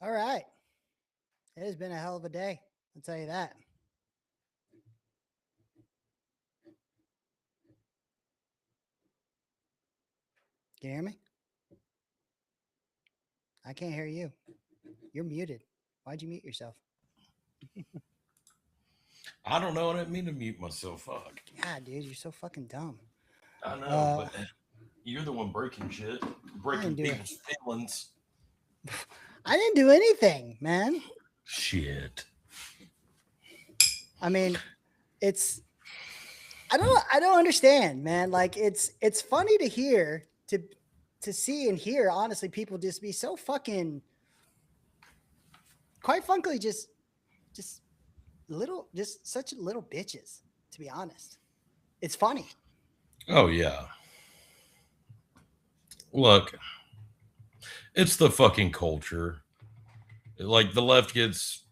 All right. It has been a hell of a day. I'll tell you that. Can you hear me? I can't hear you. You're muted. Why'd you mute yourself? I don't know. I didn't mean to mute myself. Fuck. God, dude, you're so fucking dumb. I know, Uh, but you're the one breaking shit, I didn't breaking do it. people's feelings. I didn't do anything, man. Shit. I mean, it's I don't understand, man. Like it's funny to hear to see and hear honestly people just be so fucking quite frankly just just such little bitches, to be honest. It's funny. Oh yeah. Look, it's the fucking culture. Like the left gets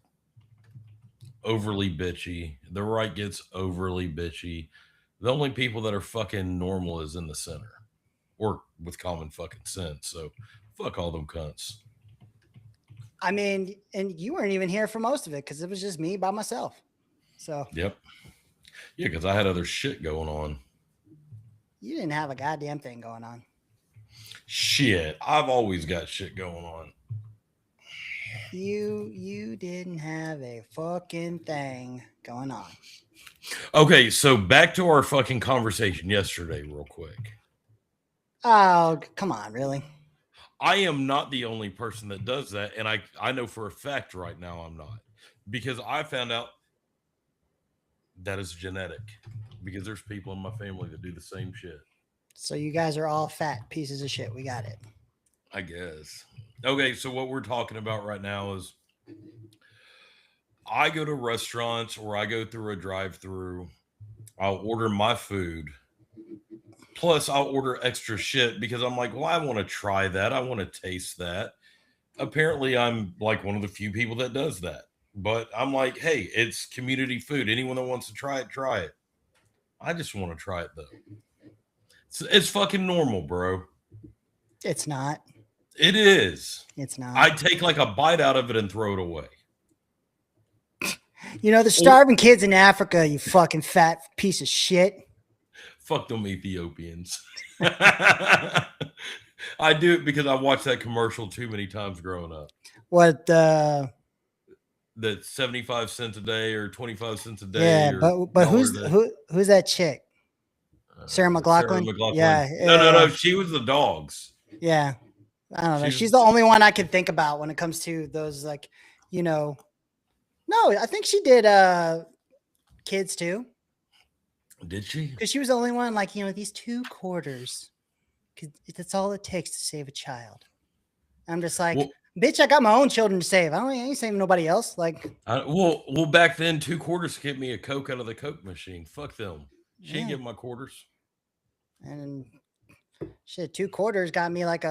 overly bitchy, the right gets overly bitchy. The only people that are fucking normal is in the center, or with common fucking sense. So, fuck all them cunts. I mean, and you weren't even here for most of it because it was just me by myself. So Yep. Yeah, because I had other shit going on. you didn't have a goddamn thing going on. Shit, I've always got shit going on. You didn't have a fucking thing going on. Okay, so back to our fucking conversation yesterday, real quick. Oh, come on, really? I am not the only person that does that, and I know for a fact right now I'm not, because I found out that is genetic. Because there's people in my family that do the same shit. So you guys are all fat pieces of shit. We got it. I guess. Okay, so what we're talking about right now is I go to restaurants or I go through a drive-through. I'll order my food. Plus, I'll order extra shit because I'm like, well, I want to try that. I want to taste that. Apparently, I'm like one of the few people that does that. But I'm like, hey, it's community food. Anyone that wants to try it, try it. I just want to try it though. It's fucking normal, bro. It's not. It is. It's I not. take like a bite out of it and throw it away. You know, the Or starving kids in Africa, you fucking fat piece of shit. fuck them Ethiopians. I do it because I watched that commercial too many times growing up. What That 75 cents a day or 25 cents a day yeah, or but dollar a day. who's that chick? Sarah Sarah McLaughlin? McLaughlin. Yeah, No, no, no. yeah, She was the dogs. yeah. I don't know. She was. She's the only one I can think about when it comes to those like, you know. No, I think she did kids too. Did she? Because she was the only one like, these 2 quarters. That's all it takes to save a child. I'm just like, Well, bitch, I got my own children to save. I ain't saving nobody else. Like, well, back then, 2 quarters get me a Coke out of the Coke machine. Fuck them. She ain't yeah. getting my quarters. And shit, 2 quarters got me like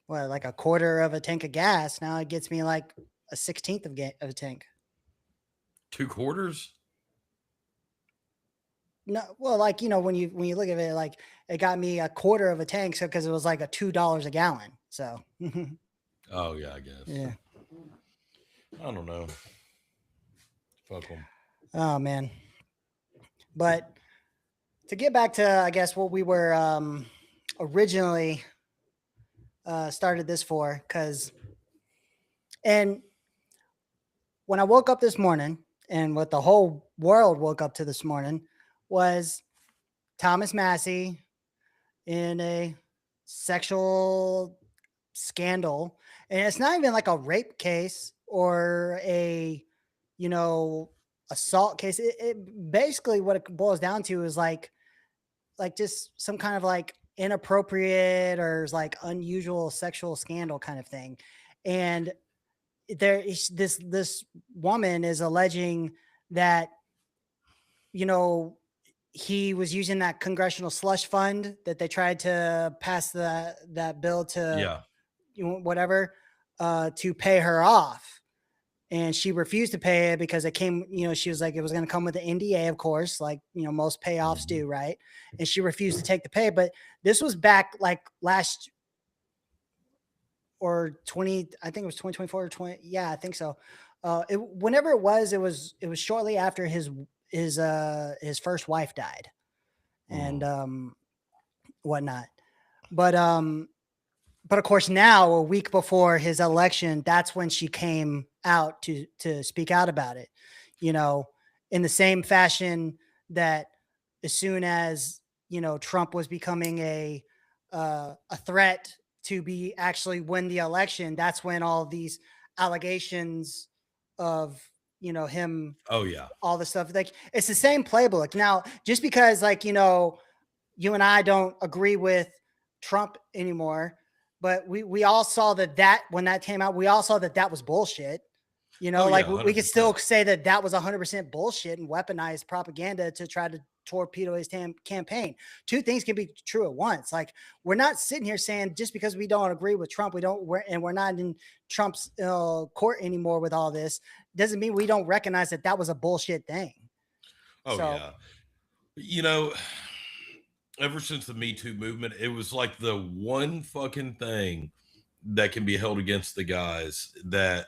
like a quarter of a tank of gas. Now it gets me like a 16th of a tank. 2 quarters? No, well, like, when you look at it, like it got me a quarter of a tank. So, cause it was like a $2 a gallon. So, Oh yeah, I guess. yeah. I don't know. Fuck them. Oh man. But to get back to, I guess, what we were originally started this for, and when I woke up this morning, and what the whole world woke up to this morning was Thomas Massie in a sexual scandal, and it's not even like a rape case or a assault case. It basically, what it boils down to is like just some kind of like inappropriate or like unusual sexual scandal kind of thing. And there is this woman is alleging that you know he was using that congressional slush fund that they tried to pass that bill to Yeah. whatever to pay her off, and she refused to pay it because it came, she was like, it was going to come with the NDA, of course, like, most payoffs Mhm. do, right? And she refused to take the pay. But this was back like or 20, I think it was 2024 or 20. Yeah, I think so. Whenever it was shortly after his first wife died and whatnot. But but of course now a week before his election, that's when she came out to speak out about it. You know, in the same fashion that as soon as Trump was becoming a threat to be actually win the election, that's when all these allegations of him, Oh yeah. all the stuff, like it's the same playbook. Now, just because like you and I don't agree with Trump anymore, but we all saw that when that came out, we all saw that was bullshit. Oh Like yeah. we could still 100%. say that was 100% bullshit and weaponized propaganda to try to torpedo his campaign. Two things can be true at once. Like we're not sitting here saying just because we don't agree with Trump, we're not in Trump's court anymore with all this, doesn't mean we don't recognize that was a bullshit thing. Oh So yeah. You know, ever since the Me Too movement, it was like the one fucking thing that can be held against the guys that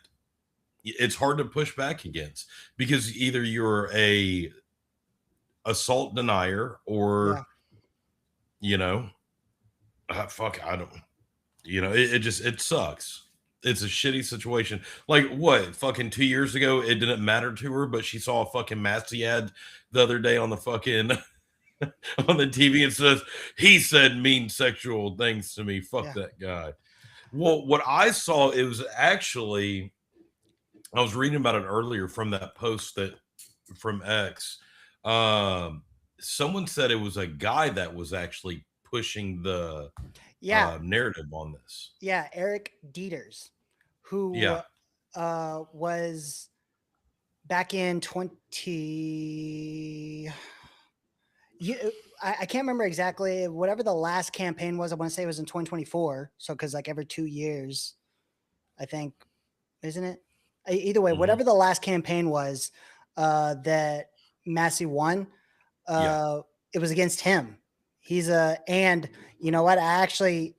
it's hard to push back against, because either you're a assault denier or yeah, you know fuck, I don't, it just, it sucks. It's a shitty situation. Like what, fucking 2 years ago it didn't matter to her, but she saw a fucking Massie ad the other day on the fucking on the TV and says he said mean sexual things to me. Fuck yeah, that guy. Well, what I saw, it was actually, I was reading about it earlier from that post that from X. Um, Someone said it was a guy that was actually pushing the yeah. narrative on this. Yeah, Eric Dieters, who Yeah. was back in 20. I can't remember exactly whatever the last campaign was. I want to say it was in 2024. So because like every 2 years, I think, isn't it? Either way, Hmm. whatever the last campaign was that Massie won, Yeah. uh, it was against him. And you know what? I actually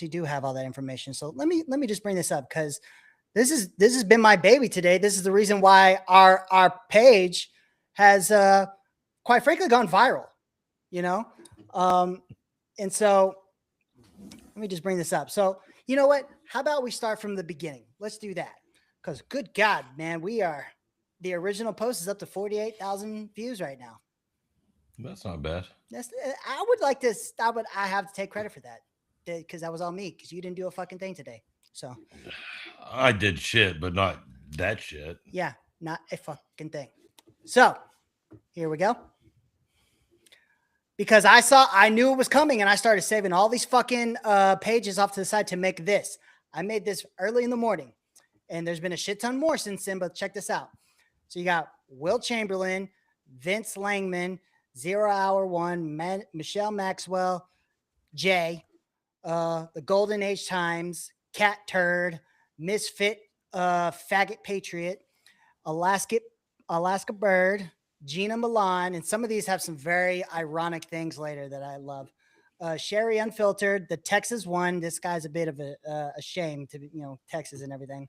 do have all that information. So let me just bring this up because this has been my baby today. This is the reason why our page has quite frankly gone viral, you know? Um, and so let me just bring this up. So, you know what? How about we start from the beginning? Let's do that. Because good God, man, the original post is up to 48,000 views right now. That's not bad. I would like to, I have to take credit for that because that was all me because you didn't do a fucking thing today. So I did shit, but not that shit. yeah, not a fucking thing. So here we go. Because I knew it was coming and I started saving all these fucking pages off to the side to make this. I made this early in the morning and there's been a shit ton more since then, but check this out. So you got Will Chamberlain, Vince Langman, 0 Hour One, Michelle Maxwell, Jay, the Golden Age Times, Cat Turd, Misfit, Faggot Patriot, Alaska Bird, Gina Milan, and some of these have some very ironic things later that I love. Sherry Unfiltered, the Texas one. This guy's a bit of a shame to Texas and everything.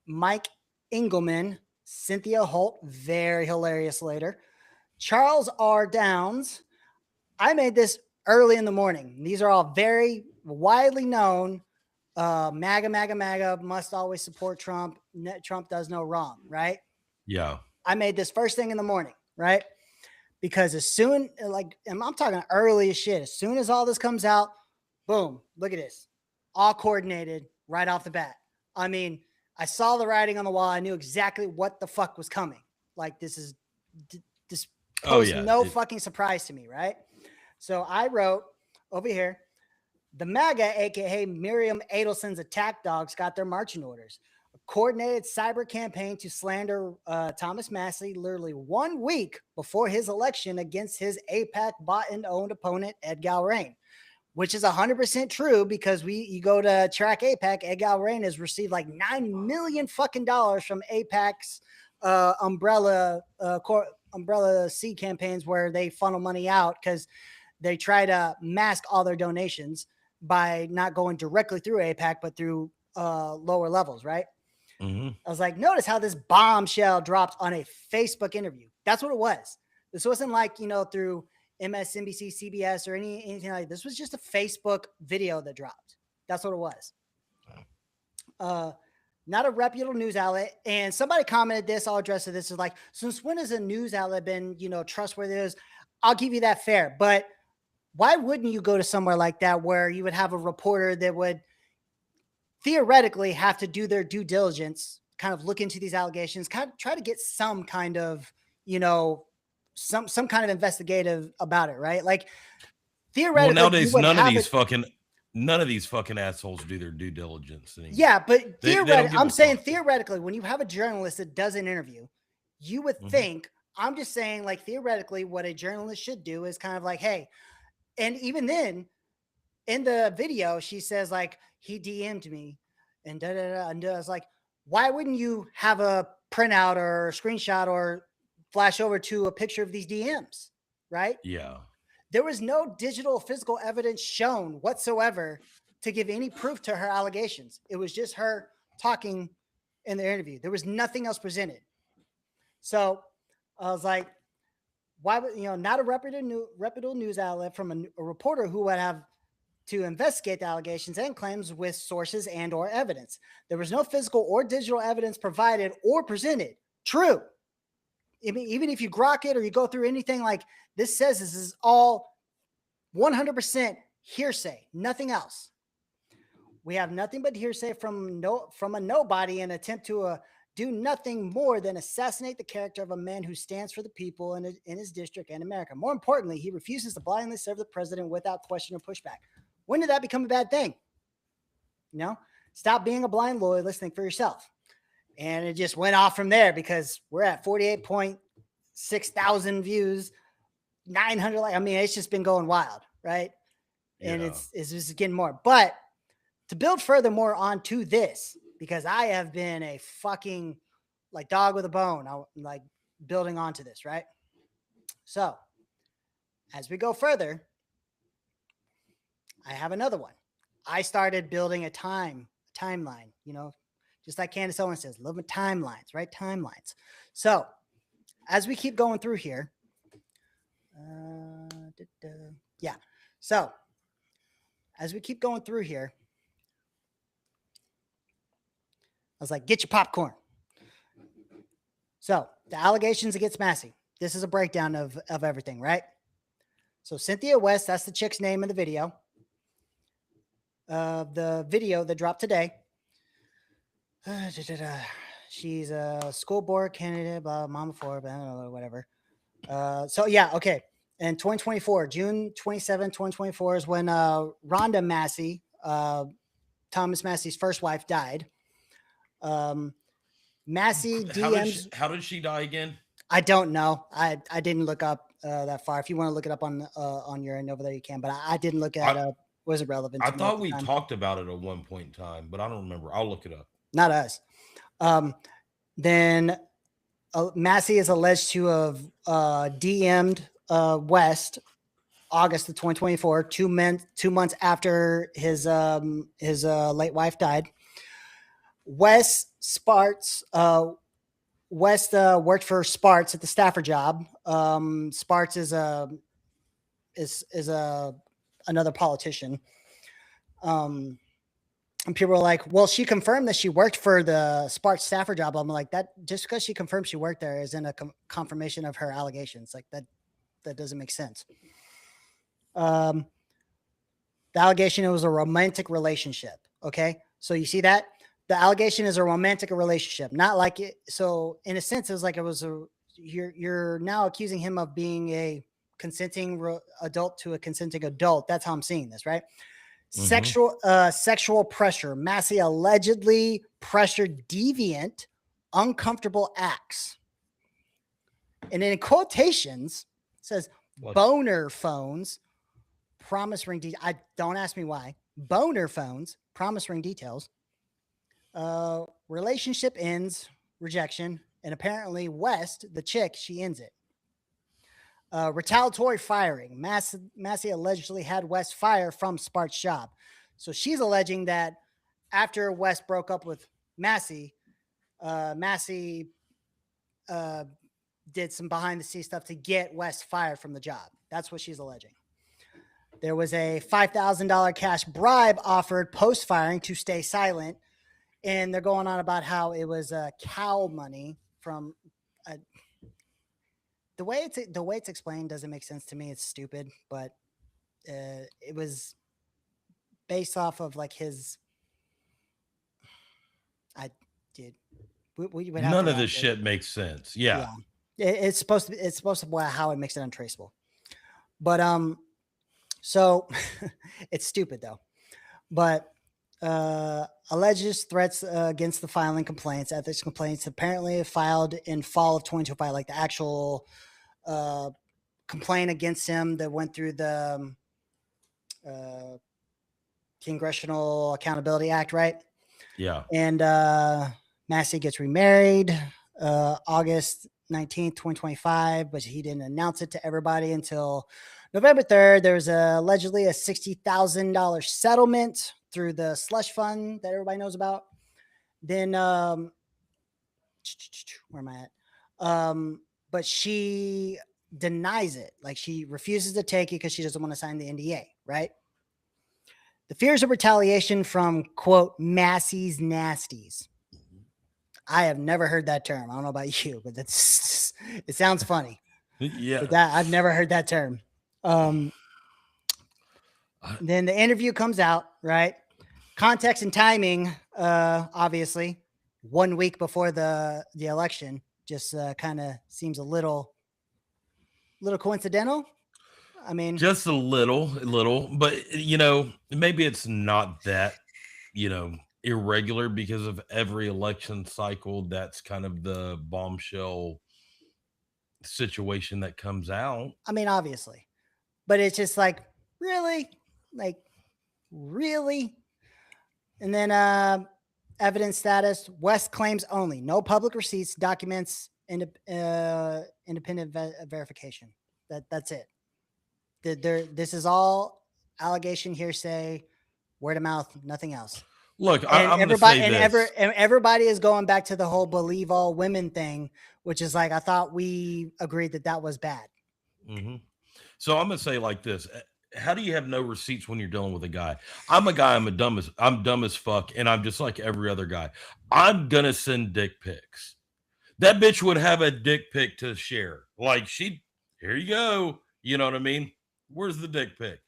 Mike Engelman, Cynthia Holt, very hilarious later. Charles R. Downs. I made this early in the morning. These are all very widely known. MAGA, MAGA, MAGA must always support Trump. Trump does no wrong, right? Yeah. I made this first thing in the morning, right? Because as soon, like, and I'm talking early as shit. As soon as all this comes out, boom, look at this. All coordinated right off the bat. I mean, I saw the writing on the wall. I knew exactly what the fuck was coming. Like, this Oh posed yeah. no fucking surprise to me, right? So I wrote over here, the MAGA, aka Miriam Adelson's attack dogs, got their marching orders. A coordinated cyber campaign to slander Thomas Massie literally 1 week before his election against his APAC bought and owned opponent, Ed Gallrein, which is 100% true because you go to track APAC, Ed Gallrein has received like $9 million fucking dollars from APAC's umbrella C campaigns where they funnel money out because they try to mask all their donations. by not going directly through APAC, but through lower levels, right? Mhm. I was like, notice how this bombshell dropped on a Facebook interview. That's what it was. This wasn't like, through MSNBC, CBS, or anything like this. Was just a Facebook video that dropped. That's what it was. Not a reputable news outlet. And somebody commented this, I'll address it. This is like, since when has a news outlet been, trustworthy? I'll give you that fair. But why wouldn't you go to somewhere like that where you would have a reporter that would theoretically have to do their due diligence, kind of look into these allegations, kind of try to get some kind of, some kind of investigative about it, right? Like Well, theoretically, you nowadays would have it. none of these fucking assholes do their due diligence anymore. Yeah, but They don't give I'm a saying fuck. theoretically, when you have a journalist that does an interview, you would think, I'm just saying, like, theoretically, what a journalist should do is kind of like, hey, and even then, in the video, she says, like, he DM'd me and da da da. And I was like, why wouldn't you have a printout or a screenshot or flash over to a picture of these DMs? Right? Yeah. There was no digital physical evidence shown whatsoever to give any proof to her allegations. It was just her talking in the interview. There was nothing else presented. So I was like, why would, not a reputable news outlet from a reporter who would have to investigate the allegations and claims with sources and or evidence. There was no physical or digital evidence provided or presented. True. Even if you grok it or you go through anything, like this says, this is all 100% hearsay, nothing else. We have nothing but hearsay from a nobody in an attempt to do nothing more than assassinate the character of a man who stands for the people in his district and America. More importantly, he refuses to blindly serve the president without question or pushback. When did that become a bad thing? Stop being a blind loyalist, think for yourself. And it just went off from there because we're at 48.6 thousand views, 900. I mean, it's just been going wild, right? Yeah. And it's just getting more. But to build furthermore onto this, because I have been a fucking like dog with a bone, I'm like building onto this, right? So as we go further, I have another one. I started building a timeline, just like Candace Owens says, love timelines, right? Timelines. So as we keep going through here, yeah. So as we keep going through here, I was like, get your popcorn. So the allegations against Massie. This is a breakdown of everything, right? So Cynthia West, that's the chick's name in the video. The video that dropped today. She's a school board candidate, blah, mama for, whatever. So yeah, okay. In 2024, June 27, 2024 is when Rhonda Massie, Thomas Massie's first wife, died. Massie DMs. How did she die again? I don't know. I didn't look up that far. If you want to look it up on your end over there, you can. But I didn't look at was it relevant? I thought we talked about it at one point in time, but I don't remember. I'll look it up. Not us. Then Massie is alleged to have DM'd West August of 2024, 2 months after his late wife died. West worked for Sparts at the staffer job. Sparts is another politician. And people are like, well, she confirmed that she worked for the Sparks staffer job. I'm like, that just because she confirmed she worked there isn't a confirmation of her allegations. Like that doesn't make sense. The allegation, it was a romantic relationship. Okay. So you see that the allegation is a romantic relationship, not like it. So in a sense, it was like, you're now accusing him of being a consenting adult to a consenting adult. That's how I'm seeing this. Right. Mm-hmm. Sexual pressure. Massie allegedly pressured deviant, uncomfortable acts. And then in quotations, it says boner phones, promise ring details. Don't ask me why. Boner phones, promise ring details. Relationship ends, rejection. And apparently West, the chick, she ends it. Retaliatory firing. Massie allegedly had West fired from Spark's job. So she's alleging that after West broke up with Massie, Massie did some behind the scenes stuff to get West fired from the job. That's what she's alleging. There was a $5,000 cash bribe offered post firing to stay silent. And they're going on about how it was cow money from the way it's explained doesn't make sense to me. It's stupid, but it was based off of like his. We would have None to of this watch it. shit makes sense. Yeah. It's supposed to how it makes it untraceable. But so it's stupid though. But alleged threats against the filing complaints, ethics complaints, apparently filed in fall of 2025, like the actual complaint against him that went through the Congressional Accountability Act, right? Yeah. And Massie gets remarried August 19th, 2025, but he didn't announce it to everybody until November 3rd. There's allegedly a $60,000 settlement through the slush fund that everybody knows about. Then, where am I at? But she denies it. Like she refuses to take it because she doesn't want to sign the NDA, right? The fears of retaliation from, quote, Massie's nasties. I have never heard that term. I don't know about you, but it sounds funny. Yeah. But I've never heard that term. Then the interview comes out, right? Context and timing, obviously, 1 week before the election, just kind of seems a little coincidental. I mean, just a little, but maybe it's not that, irregular because of every election cycle. That's kind of the bombshell situation that comes out. I mean, obviously, but it's just like, really? And then evidence status, West claims only, no public receipts, documents, independent verification. That's it. This is all allegation, hearsay, word of mouth, nothing else. Look, I'm going to say this. Everybody is going back to the whole believe all women thing, which is like, I thought we agreed that was bad. Mm-hmm. So I'm going to say like this. How do you have no receipts when you're dealing with a guy? I'm a guy. I'm dumb as fuck. And I'm just like every other guy. I'm going to send dick pics. That bitch would have a dick pic to share. Like here you go. You know what I mean? Where's the dick pic?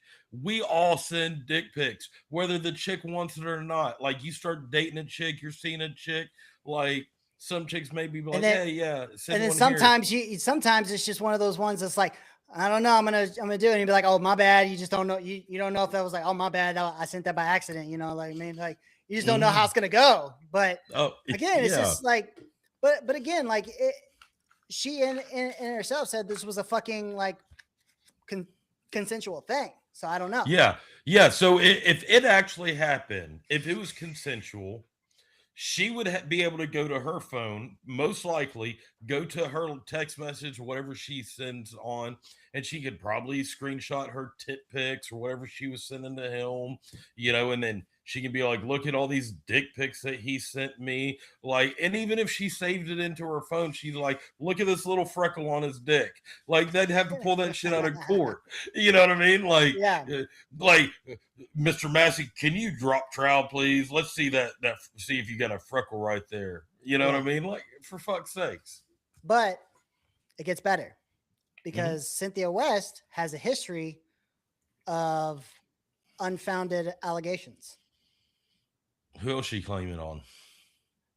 We all send dick pics, whether the chick wants it or not. Like you start dating a chick, you're seeing a chick, like some chicks maybe like, hey, yeah. And then sometimes it's just one of those ones that's like, I don't know, I'm gonna do it. And you'd be like, oh, my bad. You just don't know. You don't know if that was like, oh, my bad. I sent that by accident. Like, I mean, like you just don't know how it's gonna go. But again, it's just like, but again, like she in herself said this was a fucking like consensual thing. So I don't know. Yeah. So if it actually happened, if it was consensual, she would be able to go to her phone, most likely go to her text message, whatever she sends on, and she could probably screenshot her tit pics or whatever she was sending to him, and then she can be like, look at all these dick pics that he sent me. Like, and even if she saved it into her phone, she's like, look at this little freckle on his dick. Like, they'd have to pull that shit out of court. You know what I mean? Like, like, Mr. Massie, can you drop trowel, please? Let's see see if you got a freckle right there. You know what I mean? Like, for fuck's sakes. But it gets better because Cynthia West has a history of unfounded allegations. Who else is she claiming on?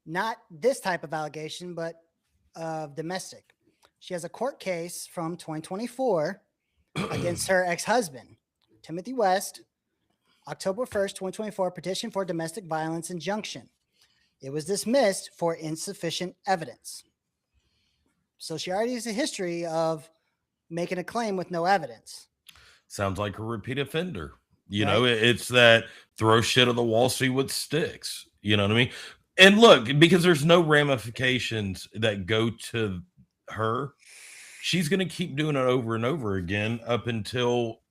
Not this type of allegation, but domestic. She has a court case from 2024 against her ex-husband, Timothy West, October 1st, 2024, petition for domestic violence injunction. It was dismissed for insufficient evidence. So she already has a history of making a claim with no evidence. Sounds like a repeat offender. It's that throw shit on the wall, see what sticks. You know what I mean? And look, because there's no ramifications that go to her, she's going to keep doing it over and over again up until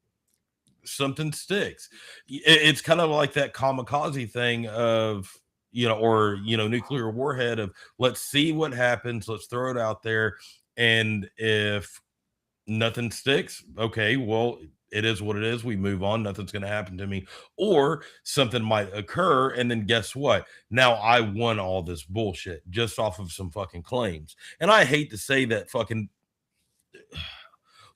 something sticks. It's kind of like that kamikaze thing of, or, nuclear warhead of, let's see what happens. Let's throw it out there. And if nothing sticks, okay, well, it is what it is. We move on. Nothing's going to happen to me. Or something might occur. And then guess what? Now I won all this bullshit just off of some fucking claims. And I hate to say that fucking,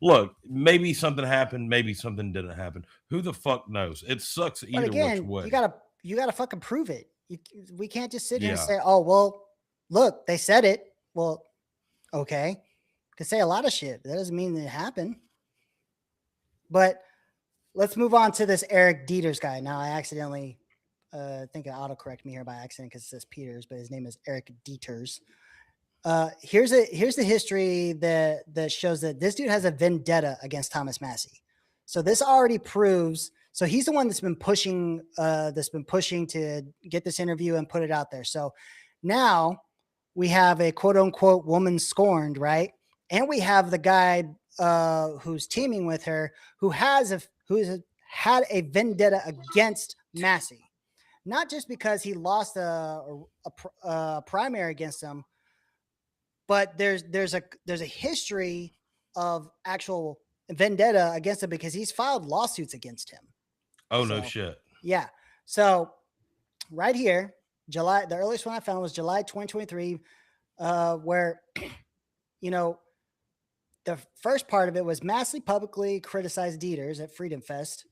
look, maybe something happened. Maybe something didn't happen. Who the fuck knows? It sucks But either which again, way. you gotta fucking prove it. We can't just sit here and Yeah. say, oh, well, look, they said it. Well, okay. Could say a lot of shit. That doesn't mean it happened. But let's move on to this Eric Dieters guy. Now, I accidentally think it autocorrect me here by accident because it says Peters, but his name is Eric Dieters. Here's the history that shows that this dude has a vendetta against Thomas Massie. So this already proves. So he's the one that's been pushing to get this interview and put it out there. So now we have a quote unquote woman scorned, right? And we have the guy who's teaming with her who's had a vendetta against Massie, not just because he lost a primary against him, but there's a history of actual vendetta against him because he's filed lawsuits against him. Oh, no shit. Yeah. So right here, the earliest one I found was July 2023, where, the first part of it was Massie publicly criticized Dieters at Freedom Fest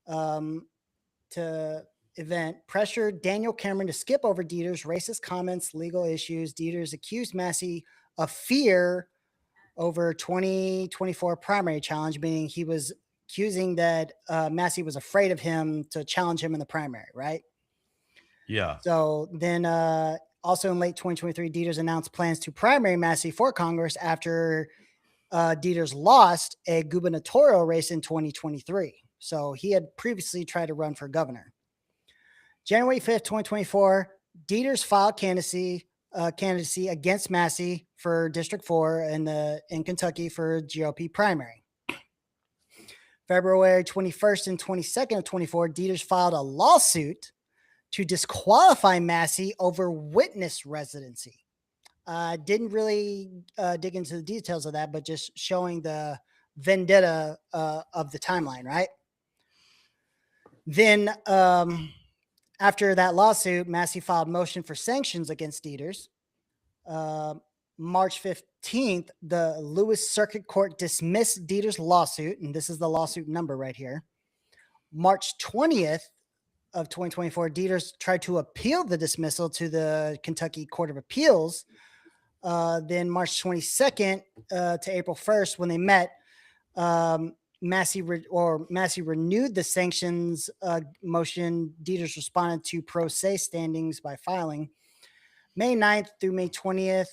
to event, pressured Daniel Cameron to skip over Dieters' racist comments, legal issues. Dieters accused Massie of fear over 2024 primary challenge, meaning he was accusing that Massie was afraid of him to challenge him in the primary, right? Yeah. So then also in late 2023, Dieters announced plans to primary Massie for Congress after Dieters lost a gubernatorial race in 2023. So he had previously tried to run for governor. January 5th, 2024, Dieters filed candidacy against Massie for District 4 in Kentucky for GOP primary. February 21st and 22nd of 24, Dieters filed a lawsuit to disqualify Massie over witness residency. Didn't really dig into the details of that, but just showing the vendetta of the timeline, right? Then after that lawsuit, Massie filed motion for sanctions against Dieters. March 15th, the Lewis Circuit Court dismissed Dieters' lawsuit, and this is the lawsuit number right here. March 20th of 2024, Dieters tried to appeal the dismissal to the Kentucky Court of Appeals. Then March 22nd to April 1st, when they met, Massie renewed the sanctions motion. Dieters responded to pro se standings by filing. May 9th through May 20th,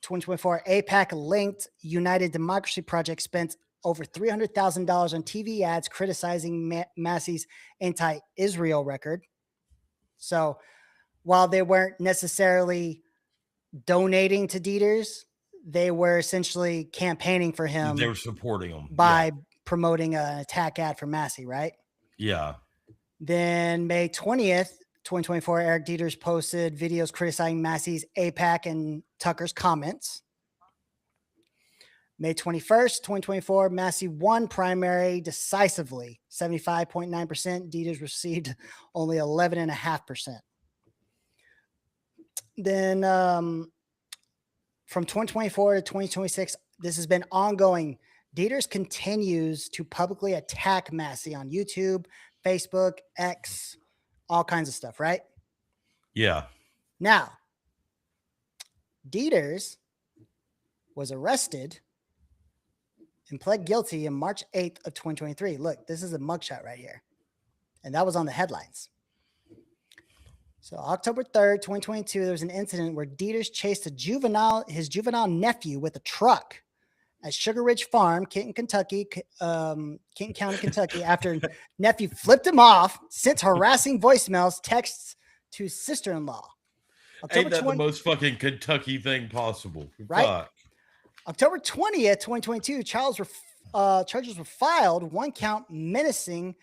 2024, AIPAC-linked United Democracy Project spent over $300,000 on TV ads criticizing Massie's anti-Israel record. So while they weren't necessarily donating to Dieters, they were essentially campaigning for him. They were supporting him by promoting an attack ad for Massie, right? Yeah. Then May 20th, 2024, Eric Dieters posted videos criticizing Massie's AIPAC and Tucker's comments. May 21st, 2024, Massie won primary decisively, 75.9%. Dieters received only 11.5%. Then from 2024 to 2026, this has been ongoing. Dieters continues to publicly attack Massie on YouTube, Facebook, X, all kinds of stuff, right? Yeah. Now, Dieters was arrested and pled guilty on March 8th of 2023. Look, this is a mugshot right here. And that was on the headlines. So October 3rd, 2022, there was an incident where Dieters chased his juvenile nephew with a truck at Sugar Ridge Farm, Kenton County, Kentucky, after nephew flipped him off, sent harassing voicemails, texts to his sister-in-law. Ain't that the most fucking Kentucky thing possible? Right? Fuck. October 20th, 2022, charges were filed. 1 count menacing,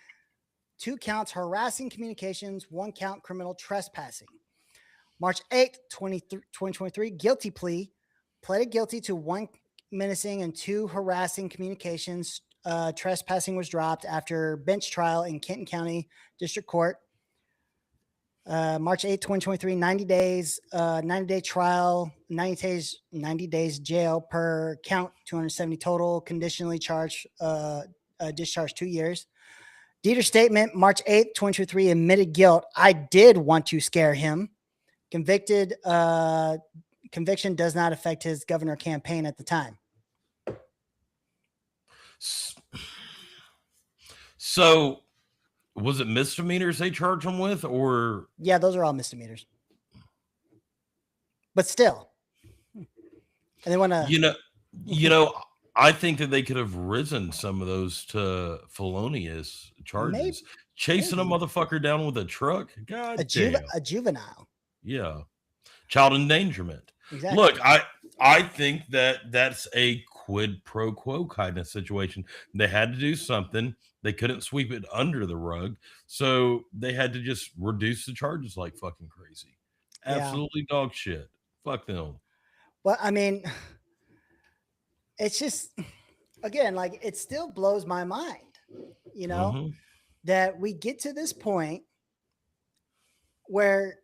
2 counts harassing communications, 1 count criminal trespassing. March 8th, 2023, guilty plea, pleaded guilty to 1 menacing and 2 harassing communications. Trespassing was dropped after bench trial in Kenton County District Court. March 8th, 2023, 90 days, 90-day trial, 90 days jail per count, 270 total, conditionally charged, discharged 2 years. Dieter's statement, March 8th, 2023, admitted guilt. I did want to scare him. Conviction does not affect his governor campaign at the time. So, was it misdemeanors they charge him with, or? Yeah, those are all misdemeanors. But still, and they want to. You know, I think that they could have risen some of those to felonious charges. Chasing a motherfucker down with a truck, god damn. A juvenile. Yeah, child endangerment. Exactly. Look, I think that that's a quid pro quo kind of situation. They had to do something. They couldn't sweep it under the rug, so they had to just reduce the charges like fucking crazy. Absolutely dog shit. Fuck them. Well, I mean, it's just, again, like, it still blows my mind, that we get to this point where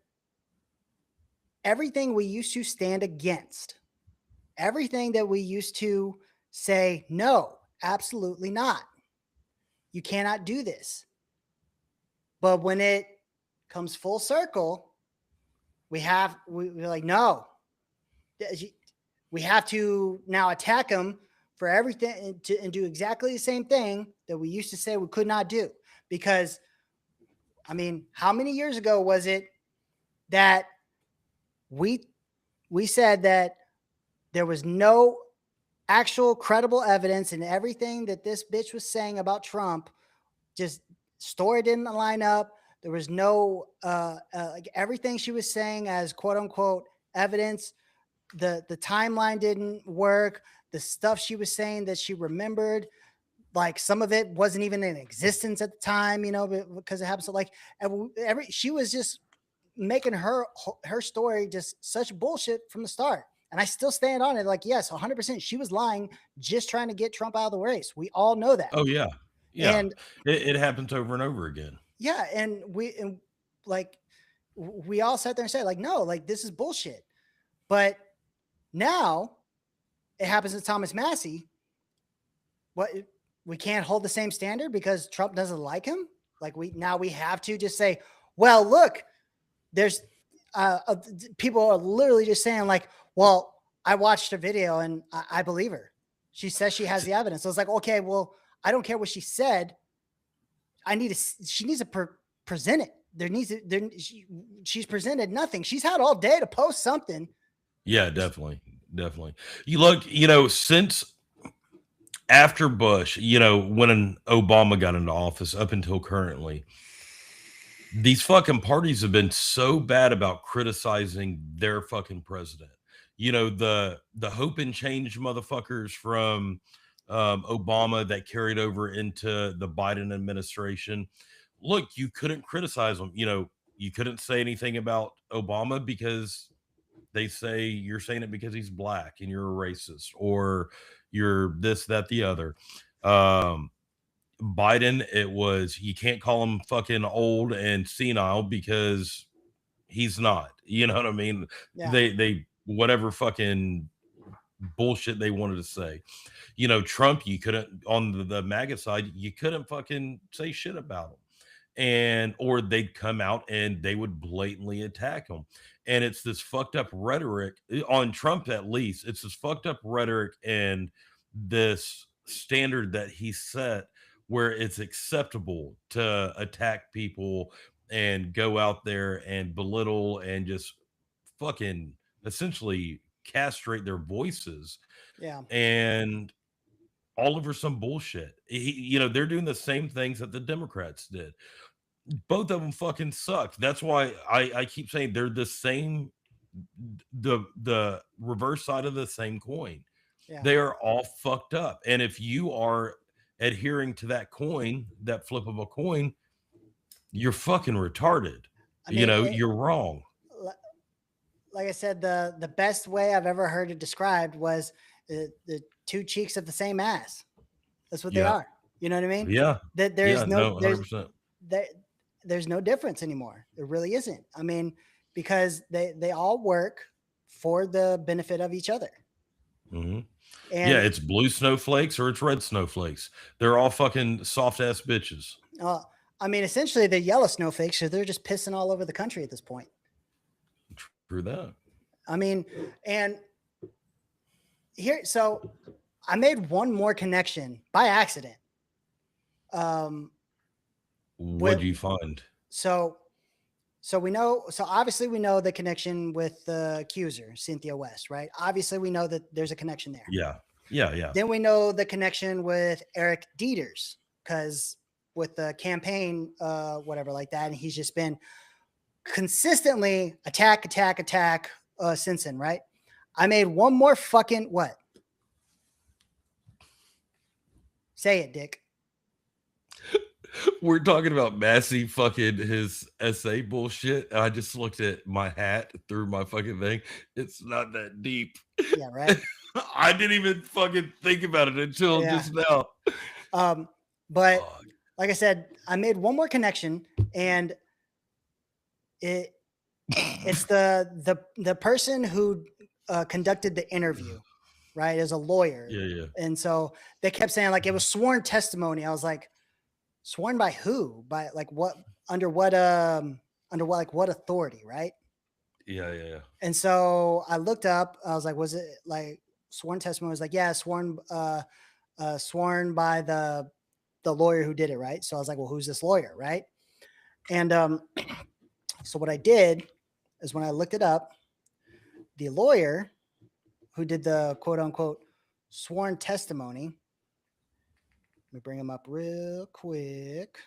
everything we used to stand against, everything that we used to say, no, absolutely not. You cannot do this. But when it comes full circle, we're like, no, we have to now attack them for everything and do exactly the same thing that we used to say we could not do. Because, I mean, how many years ago was it that we said that there was no actual credible evidence, and everything that this bitch was saying about Trump, just story didn't line up. There was no like, everything she was saying as quote unquote evidence, the timeline didn't work. The stuff she was saying that she remembered, like, some of it wasn't even in existence at the time, because it happens to, like, she was just making her story just such bullshit from the start. And I still stand on it. Like, yes, 100%. She was lying, just trying to get Trump out of the race. We all know that. Oh yeah. Yeah. And it happens over and over again. Yeah. And we all sat there and said, like, no, like, this is bullshit. But now it happens to Thomas Massie. What, we can't hold the same standard because Trump doesn't like him? Like, we have to just say, well, look, there's people are literally just saying, like, well, I watched a video and I believe her. She says she has the evidence. So it's like, okay, well, I don't care what she said. She needs to present it. She's presented nothing. She's had all day to post something. Yeah, definitely. You look, since after Bush, when Obama got into office up until currently, these fucking parties have been so bad about criticizing their fucking president. The hope and change motherfuckers from Obama that carried over into the Biden administration. Look, you couldn't criticize them. You couldn't say anything about Obama because they say you're saying it because he's black and you're a racist, or you're this, that, the other. Biden, it was, you can't call him fucking old and senile because he's not. You know what I mean? Yeah. They whatever fucking bullshit they wanted to say. Trump, you couldn't, on the MAGA side, you couldn't fucking say shit about him. Or they'd come out and they would blatantly attack him. And it's this fucked up rhetoric on Trump, at least. It's this fucked up rhetoric and this standard that he set where it's acceptable to attack people and go out there and belittle and just fucking essentially castrate their voices. Yeah. And all over some bullshit. They're doing the same things that the Democrats did. Both of them fucking suck. That's why I keep saying they're the same, the reverse side of the same coin. Yeah. They are all fucked up. And if you are adhering to that coin, that flip of a coin, you're fucking retarded. I mean, You're wrong. like I said, the best way I've ever heard it described was the two cheeks of the same ass. That's what they Yeah. are. You know what I mean? Yeah. That Yeah. No, 100%. there, there's no difference anymore. There really isn't. I mean, because they all work for the benefit of each other. Hmm. Yeah. And It's blue snowflakes or it's red snowflakes. They're all fucking soft ass bitches. I mean, essentially they're yellow snowflakes, so they're just pissing all over the country at this point. True that. I mean, and so I made one more connection by accident. What'd you find? So obviously we know the connection with the accuser, Cynthia West, right? Obviously we know that there's a connection there. Yeah. Yeah. Yeah. Then we know the connection with Eric Dieters, because with the campaign, whatever like that, and he's just been consistently attack Simpson, right? I made one more fucking what? Say it, Dick. We're talking about Massie fucking his essay bullshit. I just looked at my hat through my fucking thing. It's not that deep. Yeah, right. I didn't even fucking think about it until just now. But like I said, I made one more connection, and it's the person who conducted the interview, right, as a lawyer. Yeah. And so they kept saying like it was sworn testimony. I was like, sworn by who? By like what? Under what like what authority, right? Yeah. And so I looked up. I was like, was it like sworn testimony? I was like, yeah, sworn by the lawyer who did it, right? So I was like, well, who's this lawyer, right? And so what I did is when I looked it up, the lawyer who did the quote unquote sworn testimony. Let me bring him up real quick.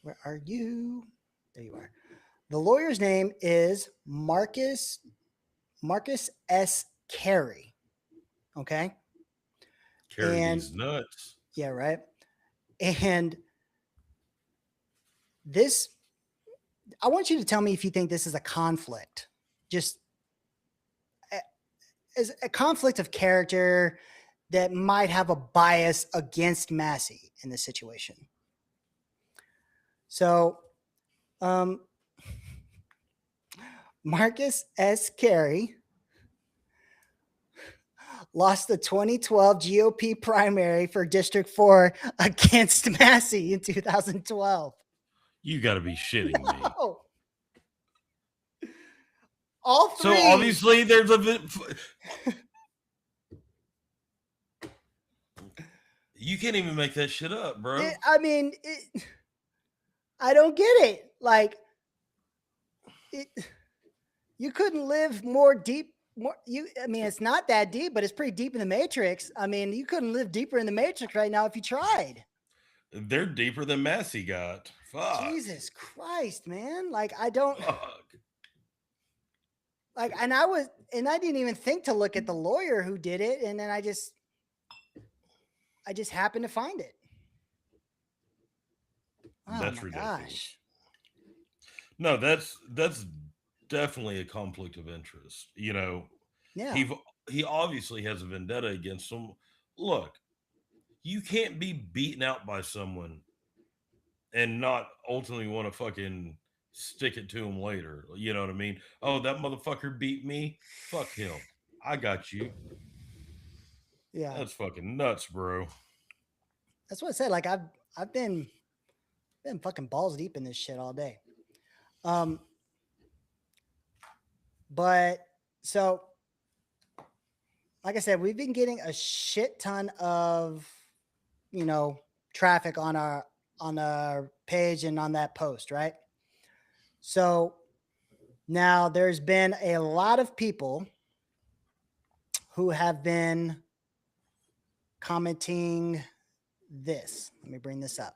Where are you? There you are. The lawyer's name is Marcus S. Carey. Okay. Carry these nuts. Yeah, right. And this, I want you to tell me if you think this is a conflict. Just as a conflict of character that might have a bias against Massie in this situation. So, Marcus S. Carey lost the 2012 GOP primary for District 4 against Massie in 2012. You got to be shitting me. No. All three. So obviously there's a... You can't even make that shit up, bro. I don't get it. Like, you couldn't live more deep. It's not that deep, but it's pretty deep in the Matrix. I mean, you couldn't live deeper in the Matrix right now if you tried. They're deeper than Massie got. Fuck. Jesus Christ, man. Like, I don't. Fuck. Like, and I didn't even think to look at the lawyer who did it, and then I just happened to find it. Oh, that's ridiculous. Gosh. No, that's definitely a conflict of interest. Yeah. He obviously has a vendetta against him. Look, you can't be beaten out by someone and not ultimately want to fucking stick it to him later. You know what I mean? Oh, that motherfucker beat me. Fuck him. I got you. Yeah. That's fucking nuts, bro. That's what I said. Like, I've been fucking balls deep in this shit all day. But so, like I said, we've been getting a shit ton of, traffic on our page and on that post, right? So now there's been a lot of people who have been commenting this. Let me bring this up.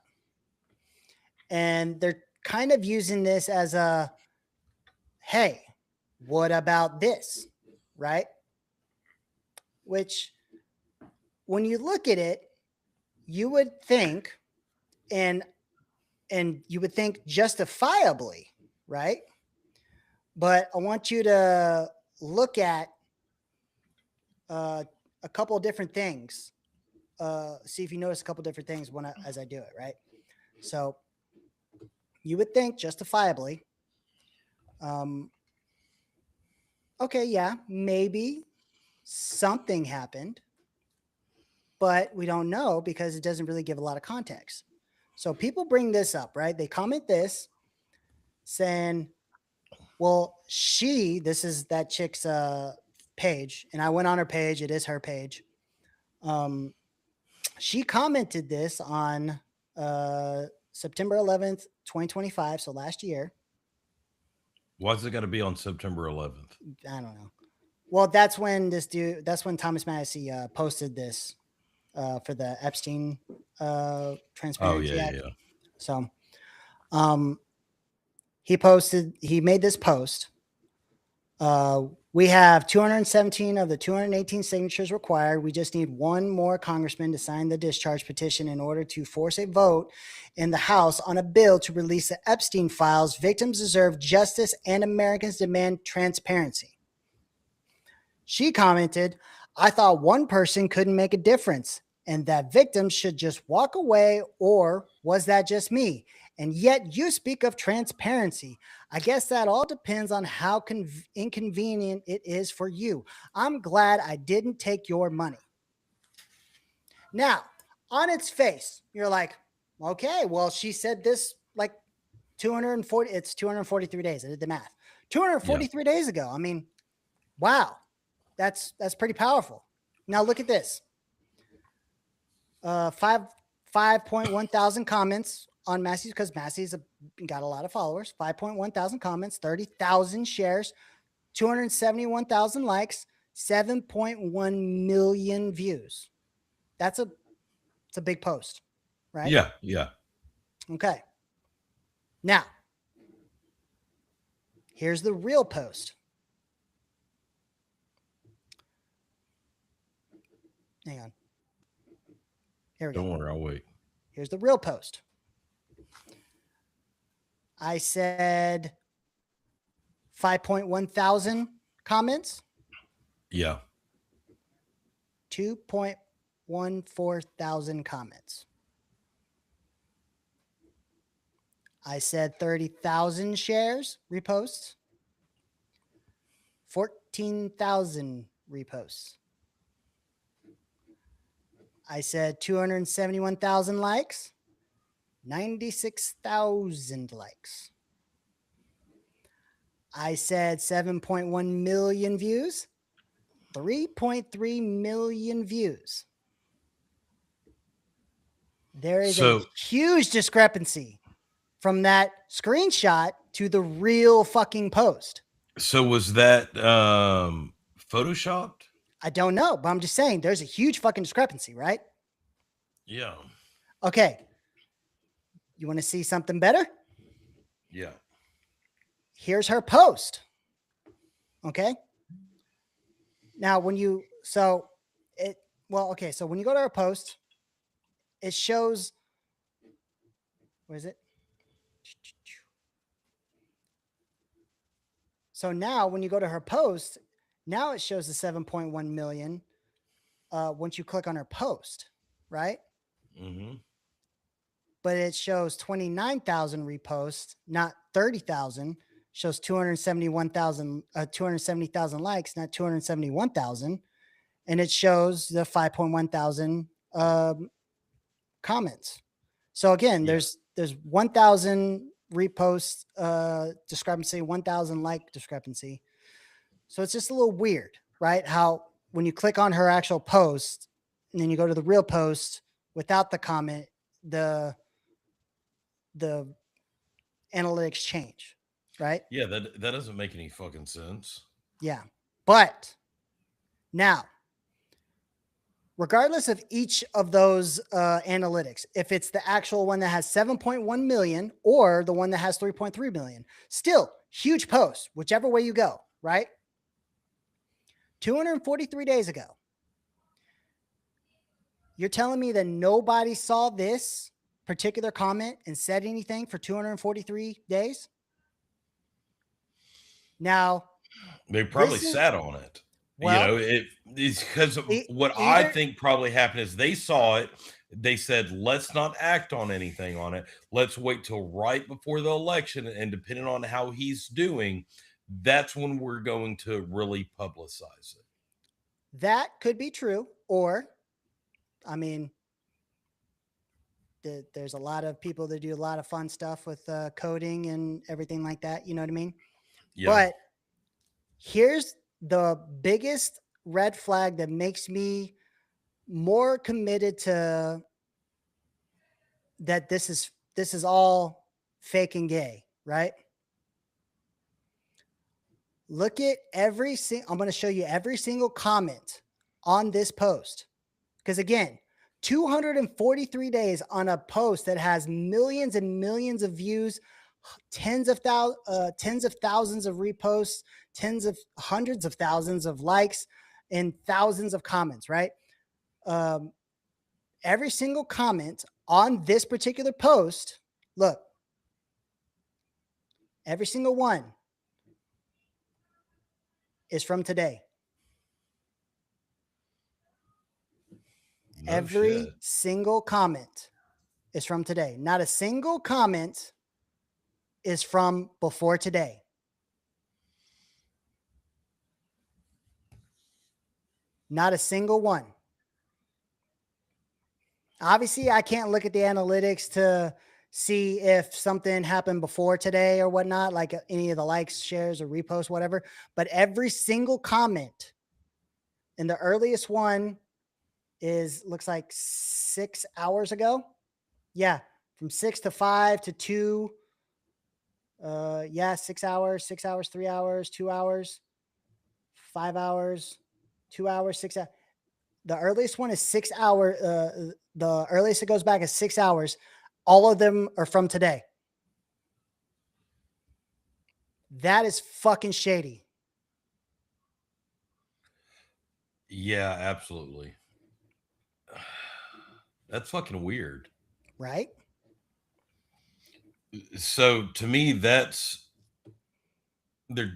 And they're kind of using this as a, hey, what about this? Right? Which, when you look at it, you would think, and you would think justifiably, right? But I want you to look at a couple of different things. See if you notice a couple different things as I do it, right? So you would think justifiably, okay, yeah, maybe something happened, but we don't know because it doesn't really give a lot of context. So people bring this up, right? They comment this saying, well, this is that chick's page, and I went on her page. It is her page. She commented this on September 11th, 2025, so last year. Why is it got to be on September 11th? I don't know. Well, that's when Thomas Massie posted this for the Epstein Transparency Act. Yeah. So he made this post. We have 217 of the 218 signatures required. We just need one more congressman to sign the discharge petition in order to force a vote in the House on a bill to release the Epstein files. Victims deserve justice and Americans demand transparency. She commented, I thought one person couldn't make a difference and that victims should just walk away, or was that just me? And yet you speak of transparency. I guess that all depends on how inconvenient it is for you. I'm glad I didn't take your money. Now, on its face, you're like, okay, well, she said this like 243 days. I did the math. 243 days ago. I mean, wow, that's pretty powerful. Now look at this. 5.1 thousand comments on Massie's, because Massie's got a lot of followers. 5.1 thousand comments, 30,000 shares, 271,000 likes, 7.1 million views. It's a big post, right? Yeah. Okay. Now, here's the real post. Hang on. Here we go. Don't worry, I'll wait. Here's the real post. I said 5.1 thousand comments. Yeah. 2.14 thousand comments. I said 30,000 shares, reposts. 14,000 reposts. I said 271,000 likes. 96,000 likes. I said 7.1 million views, 3.3 million views. There is a huge discrepancy from that screenshot to the real fucking post. So was that photoshopped? I don't know, but I'm just saying there's a huge fucking discrepancy, right? Yeah. Okay. You want to see something better? Yeah. Here's her post. Okay. Now, when you go to her post, it shows, where is it? So now when you go to her post, now it shows the 7.1 million once you click on her post, right? Mm-hmm. But it shows 29,000 reposts, not 30,000. Shows 270,000 likes, not 271,000. And it shows the 5.1 thousand comments. So again, there's 1,000 reposts discrepancy, 1,000 like discrepancy. So it's just a little weird, right? How when you click on her actual post and then you go to the real post without the comment, the analytics change, right? Yeah, that doesn't make any fucking sense. Yeah. But now, regardless of each of those analytics, if it's the actual one that has 7.1 million or the one that has 3.3 million, still huge post, whichever way you go, right? 243 days ago. You're telling me that nobody saw this particular comment and said anything for 243 days? Now, They probably this is, sat on it. You well, know, it's because what I either think probably happened is they saw it. They said, let's not act on anything on it. Let's wait till right before the election. And depending on how he's doing, that's when we're going to really publicize it. that could be true. Or, I mean, there's a lot of people that do a lot of fun stuff with coding and everything like that. You know what I mean? Yeah. But here's the biggest red flag that makes me more committed to that this is all fake and gay, right? Look at I'm going to show you every single comment on this post. Because again, 243 days on a post that has millions and millions of views, tens of thousands of reposts, hundreds of thousands of likes, and thousands of comments, right? Every single comment on this particular post, look, every single one is from today. No Every shit. single comment is from today. Not a single comment is from before today. Not a single one. Obviously, I can't look at the analytics to see if something happened before today or whatnot, like any of the likes, shares, or reposts, whatever. But every single comment, and the earliest one looks like 6 hours ago. Yeah, from 6 to 5 to 2. Yeah, 6 hours, 3 hours, 2 hours, 5 hours, 2 hours, 6 hours. The earliest one is 6 hours. The earliest it goes back is 6 hours. All of them are from today. That is fucking shady. Yeah, absolutely. That's fucking weird. Right? So to me, they're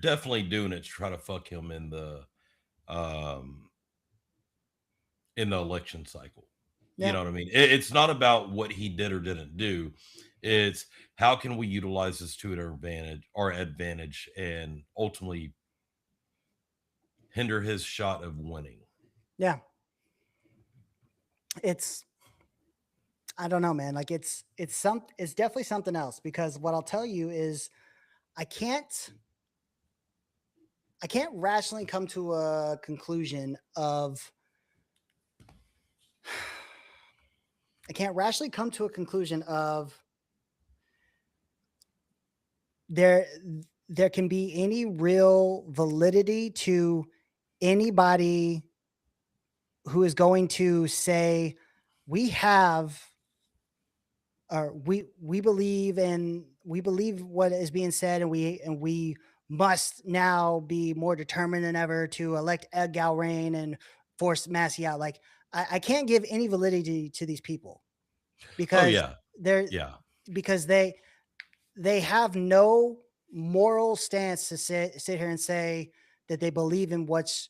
definitely doing it to try to fuck him um in the election cycle. You Yeah. know what I mean? It's not about what he did or didn't do. It's how can we utilize this to our advantage, and ultimately hinder his shot of winning. Yeah. I don't know, man. Like it's definitely something else, because what I'll tell you is I can't rationally come to a conclusion of there can be any real validity to anybody who is going to say we have, or we believe what is being said, and we must now be more determined than ever to elect Gallrein and force Massie out. Like I can't give any validity to these people Oh because yeah. they're Yeah. because they have no moral stance to sit here and say that they believe in what's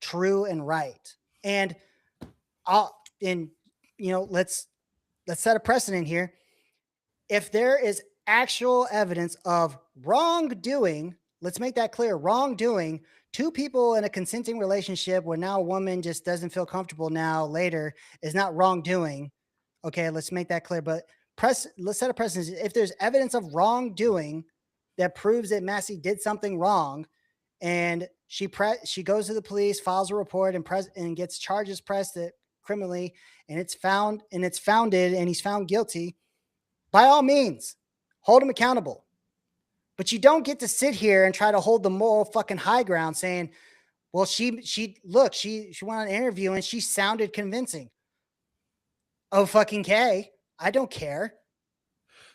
true and right. And let's set a precedent here. If there is actual evidence of wrongdoing, let's make that clear, wrongdoing, two people in a consenting relationship where now a woman just doesn't feel comfortable now later is not wrongdoing. Okay, let's make that clear. But let's set a precedent. If there's evidence of wrongdoing that proves that Massie did something wrong, and she goes to the police, files a report, and gets charges pressed criminally, and it's founded, and he's found guilty, by all means, hold him accountable. But you don't get to sit here and try to hold the moral fucking high ground saying, well, she went on an interview and she sounded convincing. Oh, fucking K. I don't care.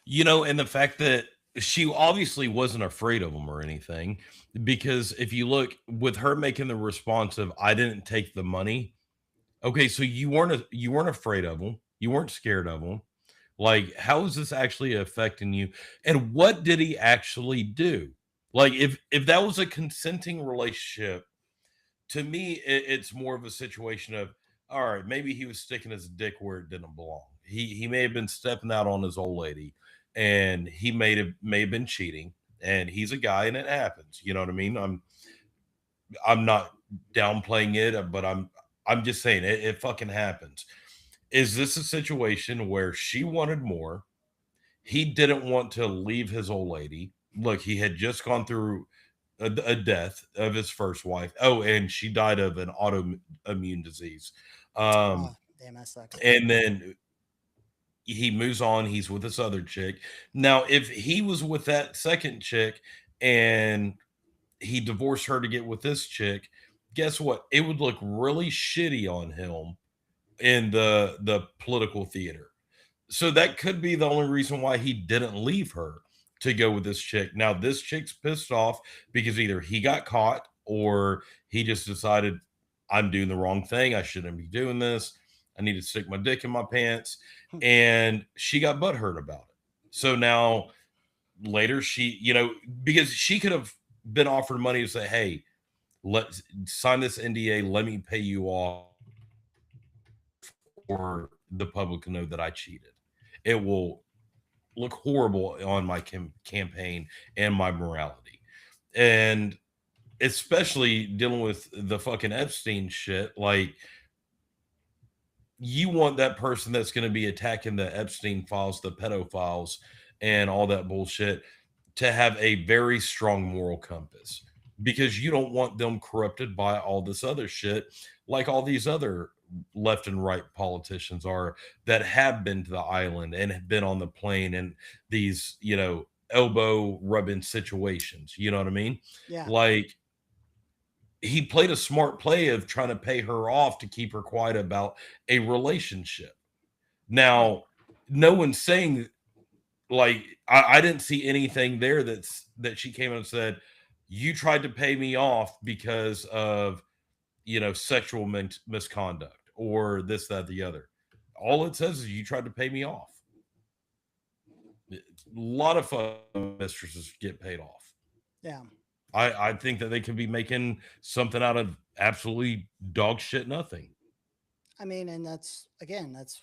You know, and the fact that she obviously wasn't afraid of him or anything, because if you look with her making the response of "I didn't take the money," okay, so you weren't afraid of him, you weren't scared of him. Like, how is this actually affecting you? And what did he actually do? Like, if that was a consenting relationship, to me, it's more of a situation of, all right, maybe he was sticking his dick where it didn't belong. He may have been stepping out on his old lady, and he may have been cheating. And he's a guy, and it happens. You know what I mean? I'm not downplaying it, but I'm just saying it fucking happens. Is this a situation where she wanted more? He didn't want to leave his old lady. Look, he had just gone through a death of his first wife. Oh, and she died of an autoimmune disease. Oh, Um, damn, that sucks. and then he moves on. He's with this other chick. Now, if he was with that second chick and he divorced her to get with this chick, guess what? It would look really shitty on him in the political theater. So that could be the only reason why he didn't leave her to go with this chick. Now, this chick's pissed off because either he got caught or he just decided, I'm doing the wrong thing. I shouldn't be doing this. I need to stick my dick in my pants. Hmm. And she got butthurt about it. So now later she, because she could have been offered money to say, hey, let's sign this NDA. Let me pay you off, or the public to know that I cheated. It will look horrible on my campaign and my morality. And especially dealing with the fucking Epstein shit, like, you want that person that's going to be attacking the Epstein files, the pedophiles, and all that bullshit to have a very strong moral compass, because you don't want them corrupted by all this other shit, like all these other left and right politicians are that have been to the island and have been on the plane and these, elbow rubbing situations. You know what I mean? Yeah. Like, he played a smart play of trying to pay her off to keep her quiet about a relationship. Right. Now, no one's saying, like, I didn't see anything there that she came and said, you tried to pay me off because of, sexual misconduct or this, that, the other. All it says is you tried to pay me off. A lot of mistresses get paid off. Yeah. I think that they could be making something out of absolutely dog shit nothing. I mean, and that's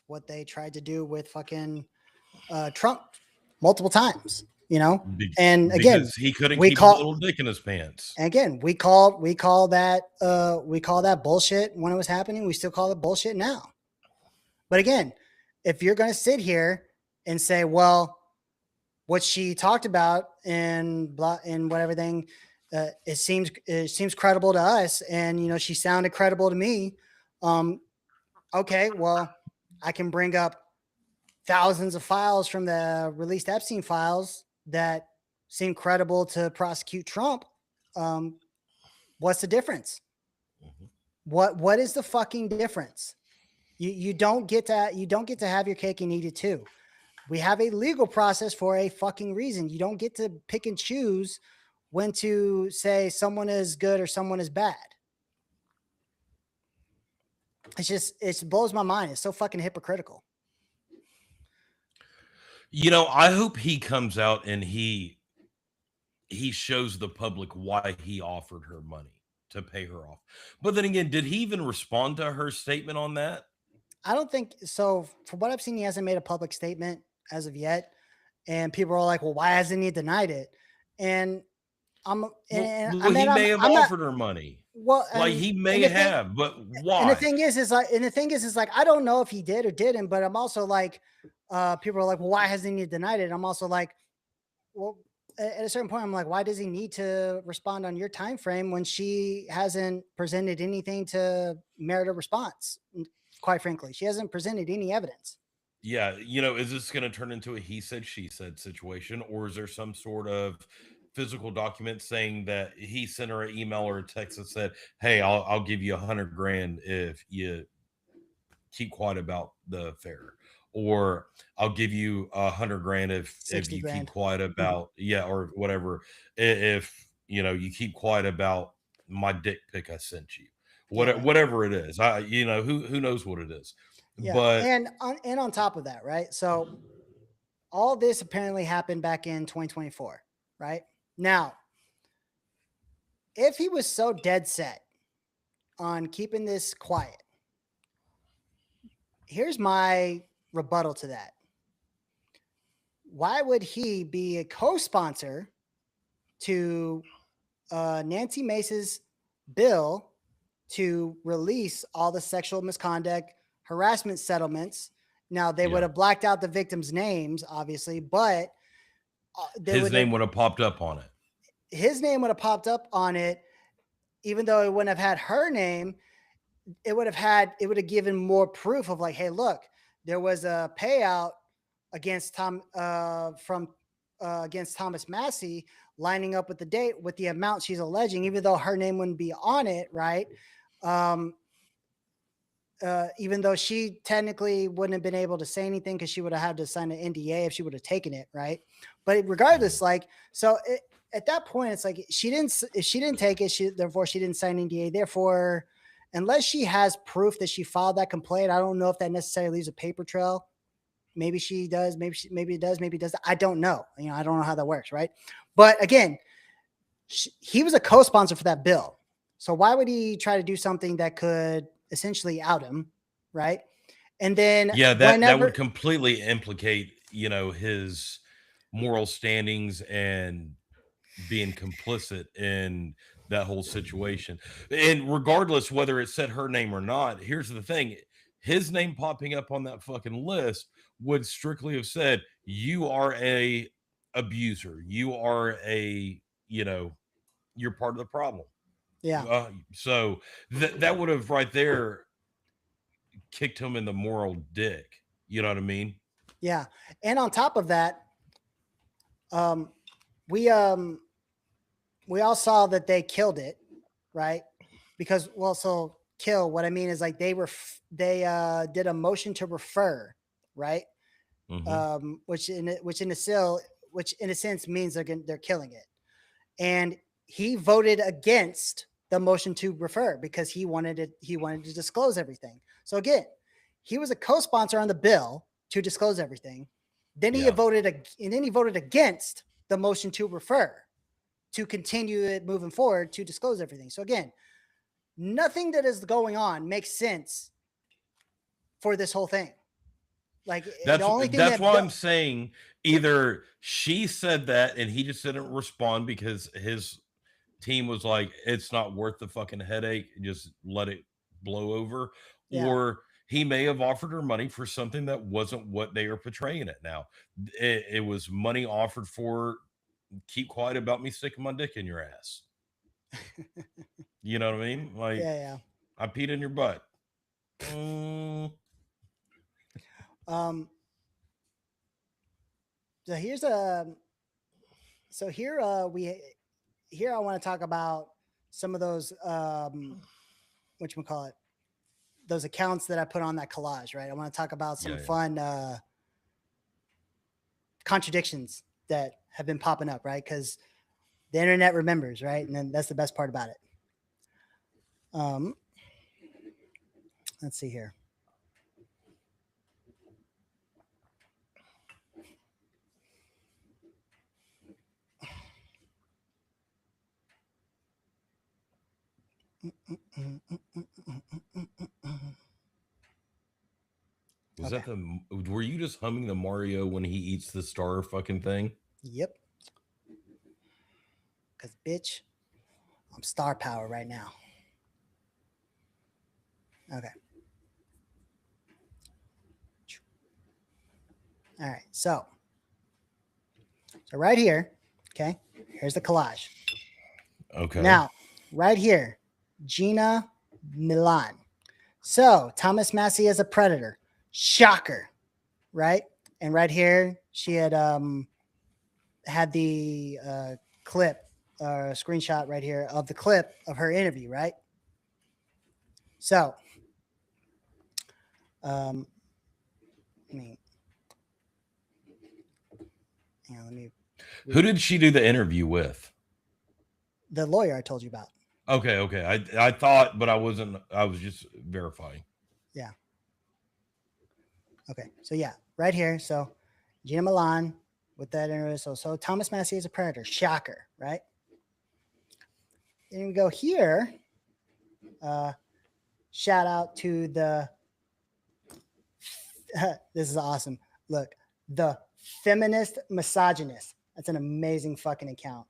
what they tried to do with fucking Trump multiple times, Be- And again, because he couldn't we keep his call little dick in his pants. and again we call that bullshit when it was happening. We still call it bullshit now. But again, if you're going to sit here and say, well, what she talked about and blah and what everything, it seems credible to us, and she sounded credible to me. Okay, well, I can bring up thousands of files from the released Epstein files that seem credible to prosecute Trump. Um, what's the difference? Mhm. What is the fucking difference? You don't get to have your cake and eat it too. We have a legal process for a fucking reason. You don't get to pick and choose when to say someone is good or someone is bad. It blows my mind. It's so fucking hypocritical. I hope he comes out and he shows the public why he offered her money to pay her off. But then again, did he even respond to her statement on that? I don't think so. From what I've seen, he hasn't made a public statement as of yet. And people are like, "Well, why hasn't he denied it?" And I'm and I Well, mean, he may have I'm not offered her money. well, Like, he and may the thing have, but and the why? thing is like I don't know if he did or didn't, but I'm also like, people are like, "Well, why hasn't he denied it?" I'm also like, well, at a certain point, I'm like, why does he need to respond on your time frame when she hasn't presented anything to merit a response? Quite frankly, she hasn't presented any evidence. Yeah, is this going to turn into a he said, she said situation, or is there some sort of physical document saying that he sent her an email or a text that said, "Hey, I'll give you 100 grand if you keep quiet about the affair," or I'll give you 100 grand if 60 you keep grand. quiet about or whatever. If you keep quiet about my dick pic I sent you, Yeah. whatever it is. Who knows what it is, Yeah. but And on top of that, right? So all this apparently happened back in 2024, right? Now, if he was so dead set on keeping this quiet, here's my rebuttal to that. Why would he be a co-sponsor to Nancy Mace's bill to release all the sexual misconduct, harassment settlements? Now, they would yeah, have blacked out the victims' names, obviously, but they his would have, name would have popped up on it. his name would have popped up on it, even though it wouldn't have had her name. It would have given more proof of like, hey, look, there was a payout against against Thomas Massie, lining up with the date with the amount she's alleging, even though her name wouldn't be on it, right? Um, even though she technically wouldn't have been able to say anything because she would have had to sign an NDA if she would have taken it, right? But regardless, like, so at that point, it's like if she didn't take it, therefore she didn't sign an NDA. Therefore, unless she has proof that she filed that complaint, I don't know if that necessarily leaves a paper trail. Maybe she does, maybe it does, maybe it does. I don't know. I don't know how that works, right? But again, he was a co-sponsor for that bill. So why would he try to do something that could essentially out him, right? And then Yeah, that would whenever, completely implicate, his moral standings and being complicit in that whole situation. And regardless whether it said her name or not, here's the thing. His name popping up on that fucking list would strictly have said, you are a abuser. You are you're part of the problem. yeah, So that would have right there kicked him in the moral dick. You know what I mean? yeah. And on top of that, um, we um we all saw that they killed it, right? Because, well, so kill. What I mean is like they did a motion to refer, right? Hmm. Which in a sense means they're killing it. And he voted against the motion to refer because he wanted to disclose everything. So again, he was a co-sponsor on the bill to disclose everything. Yeah. Then he voted against the motion to refer to continue it moving forward to disclose everything. So again, nothing that is going on makes sense for this whole thing. Like the only thing That's that why I'm saying either she said that and he just didn't respond because his team was like, it's not worth the fucking headache, just let it blow over, yeah, or he may have offered her money for something that wasn't what they are portraying it now. It was money offered for keep quiet about me sticking my dick in your ass. You know what I mean? Like, yeah. I peed in your butt. Mm, Um, so here's a so here we here I want to talk about some of those what you call it, those accounts that I put on that collage, right? I want to talk about some yeah, yeah. fun contradictions that have been popping up, right? Because the internet remembers, right? And then that's the best part about it. Um, let's see here. Was Okay. that were you just humming the Mario when he eats the star fucking thing? Yep. Because, bitch, I'm star power right now. Okay. All right. So right here, okay, here's the collage. Okay. Now, right here, Gina Milan. So Thomas Massie as a predator. Shocker, right? And right here, she had the clip screenshot right here of the clip of her interview, right? So, um, I mean, Let me. Who did she do the interview with? The lawyer I told you about. Okay. I thought, but I wasn't. I was just verifying. Yeah. Okay. So yeah, right here. So Gina Milan with that interview. So Thomas Massie is a predator. Shocker, right? Then we go here. Shout out to the. This is awesome. Look, the feminist misogynist. That's an amazing fucking account.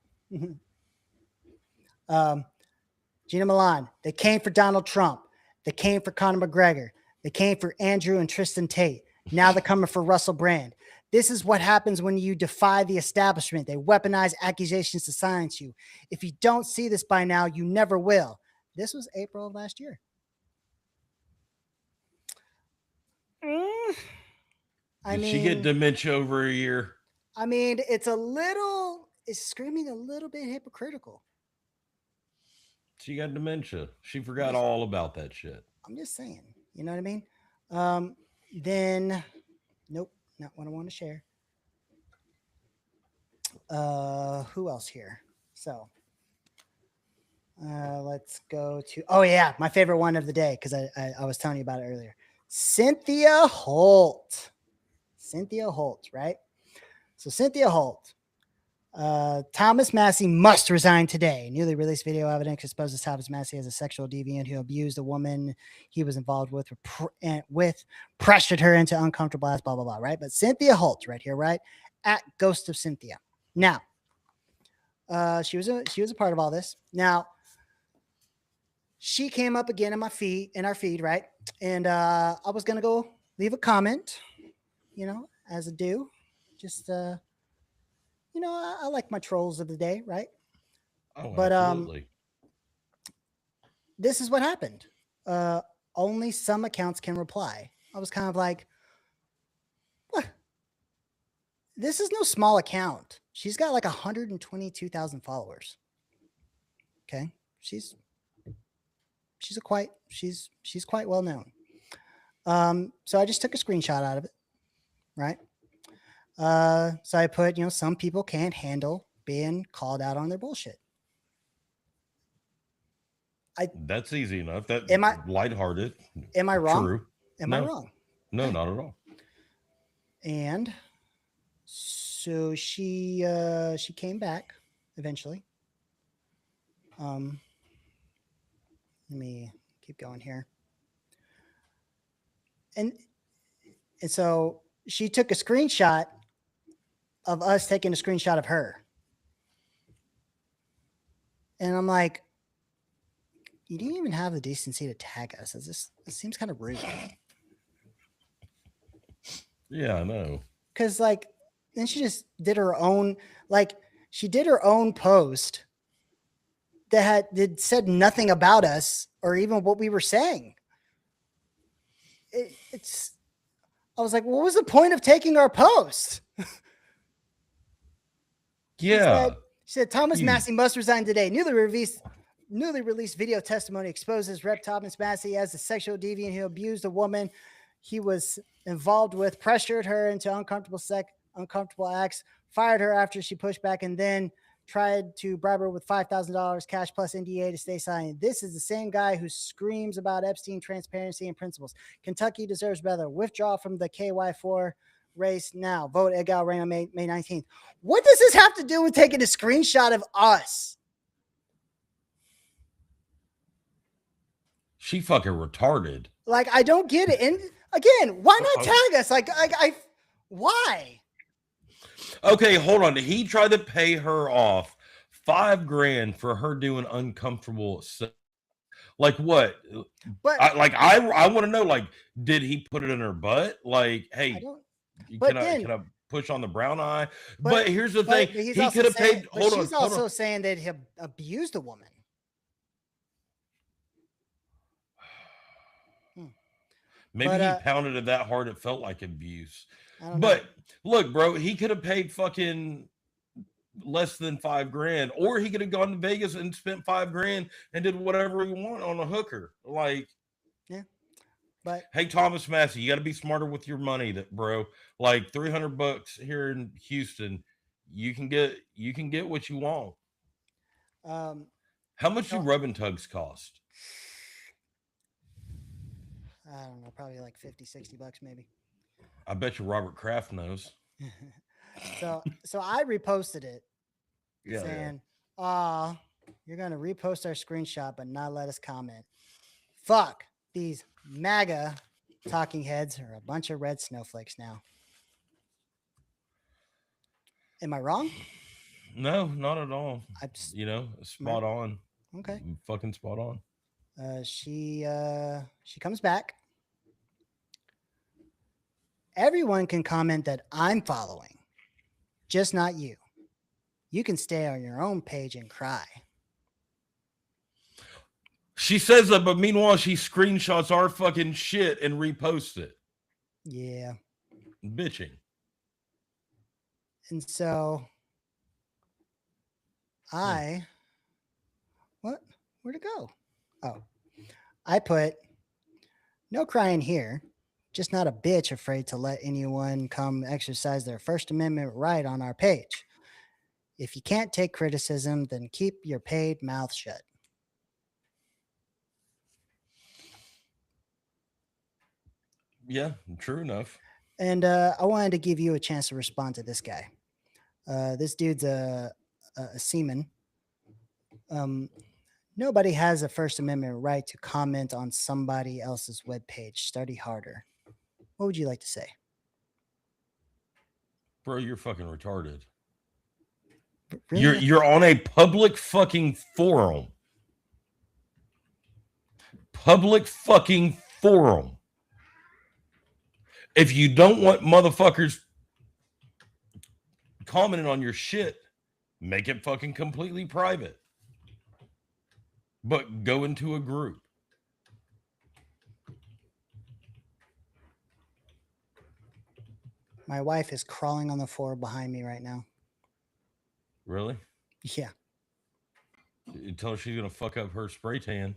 Gina Milan. They came for Donald Trump. They came for Conor McGregor. They came for Andrew and Tristan Tate. Now they're coming for Russell Brand. This is what happens when you defy the establishment. They weaponize accusations to silence you. If you don't see this by now, you never will. This was April of last year. Did she get dementia over a year? I mean, it's screaming a little bit hypocritical. She got dementia. She forgot all about that shit. I'm just saying. You know what I mean? Then, nope, not what I want to share. Who else here? So, let's go to. Oh yeah, my favorite one of the day because I was telling you about it earlier. Cynthia Holt. Cynthia Holt, right? So Cynthia Holt. Thomas Massie must resign today. Newly released video evidence exposes Thomas Massie as a sexual deviant who abused a woman he was involved with, pressured her into uncomfortable ass, blah, blah, blah, right? But Cynthia Holt right here, right? At Ghost of Cynthia. Now, she was a part of all this. Now, she came up again in our feed, right? And I was going to go leave a comment, as a do. Just, I like my trolls of the day, right? Oh, but absolutely. This is what happened. Only some accounts can reply. I was kind of like, what? This is no small account. She's got like 122,000 followers. Okay, she's quite well known. So I just took a screenshot out of it, right? So I put, some people can't handle being called out on their bullshit. That's easy enough. That lighthearted. Am I wrong? True. Am I wrong? No, not at all. And so she came back eventually. Let me keep going here. And so she took a screenshot of us taking a screenshot of her. And I'm like, you didn't even have the decency to tag us. This seems kind of rude. Yeah, I know. Because then she just did her own, she did her own post that said nothing about us or even what we were saying. I was like, what was the point of taking our post? Yeah. She said Thomas Massie must resign today. Newly released video testimony exposes Rep. Thomas Massie as a sexual deviant who abused a woman he was involved with, pressured her into uncomfortable acts, fired her after she pushed back, and then tried to bribe her with $5,000 cash plus NDA to stay silent. This is the same guy who screams about Epstein transparency and principles. Kentucky deserves better. Withdraw from the KY-04 race now. Vote at Gallrein on May 19th. What does this have to do with taking a screenshot of us? She fucking retarded. I don't get it. And again, why not tag us? Why? Okay, hold on. He tried to pay her off $5,000 for her doing uncomfortable sex. Like what? But I want to know. Did he put it in her butt? Hey, can I push on the brown eye? But here's the thing: he could have paid. Hold on. She's also saying that he abused a woman. Maybe he pounded it that hard it felt like abuse. But look, bro, he could have paid fucking less than $5,000, or he could have gone to Vegas and spent $5,000 and did whatever he want on a hooker. Yeah. But hey, Thomas Massie, you got to be smarter with your money, bro. $300 here in Houston you can get what you want. Um, How much do so rub and tugs cost? I don't know, probably like 50, $60 maybe. I bet you Robert Kraft knows. So I reposted it Yeah, yeah. saying, "Ah, you're gonna repost our screenshot, but not let us comment. Fuck these MAGA talking heads are a bunch of red snowflakes now." Am I wrong? No, not at all. I just, You know, am I, spot on. okay. Fucking spot on. She comes back. Everyone can comment that I'm following, just not you. You can stay on your own page and cry. She says that, but meanwhile, she screenshots our fucking shit and reposts it. Yeah. Bitching. And so what? Where'd it go? Oh, I put no crying here. Just not a bitch afraid to let anyone come exercise their First Amendment right on our page. If you can't take criticism, then keep your paid mouth shut. Yeah, true enough. And I wanted to give you a chance to respond to this guy. This dude's a seaman. Nobody has a First Amendment right to comment on somebody else's webpage. Study harder. What would you like to say? Bro, you're fucking retarded. Really? You're on a public fucking forum. Public fucking forum. If you don't want motherfuckers commenting on your shit, make it fucking completely private. But go into a group. My wife is crawling on the floor behind me right now. Really? Yeah. You tell her she's gonna fuck up her spray tan.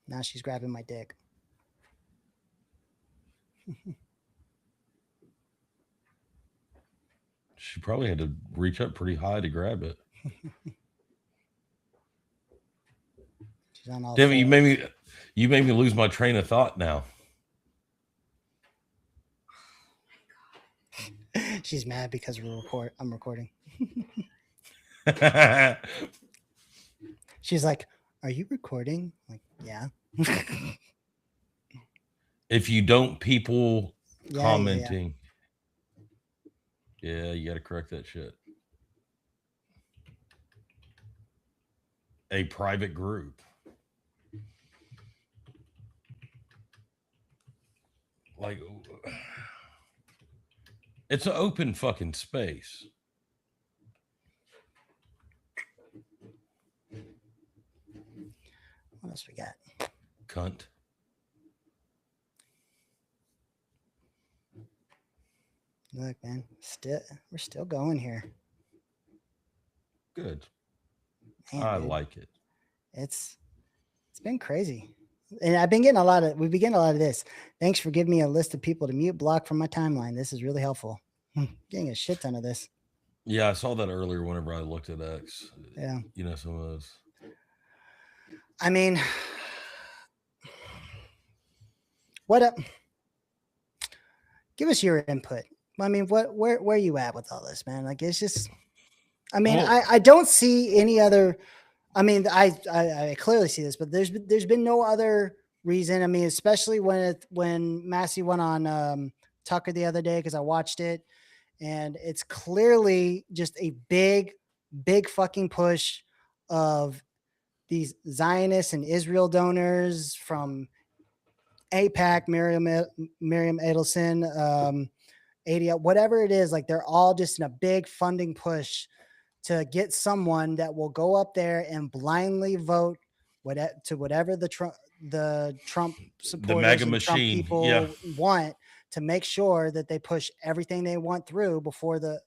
Now she's grabbing my dick. She probably had to reach up pretty high to grab it. She's on all Damn it, fours. you made me lose my train of thought now. She's mad because I'm recording. She's like, "Are you recording?" I'm like, yeah. If you don't people Yeah, commenting, yeah, you got to correct that shit. A private group. Like, it's an open fucking space. What else we got? Cunt. Look, man, we're still going here. Good. Man, I dude, like it. it's been crazy. And we've been getting a lot of this. Thanks for giving me a list of people to mute block from my timeline. This is really helpful. Getting a shit ton of this. Yeah, I saw that earlier whenever I looked at X. Yeah. You know, some of those. I mean, what up? Give us your input. I mean, where are you at with all this, man? Like, it's just, I mean, I don't see any other. I mean, I clearly see this, but there's been no other reason. I mean, especially when Massie went on Tucker the other day, because I watched it, and it's clearly just a big fucking push of these Zionists and Israel donors from APAC, Miriam Edelson, ADL, whatever it is. Like, they're all just in a big funding push to get someone that will go up there and blindly vote whatever the Trump supporters, the MAGA and machine, Trump people want, to make sure that they push everything they want through before the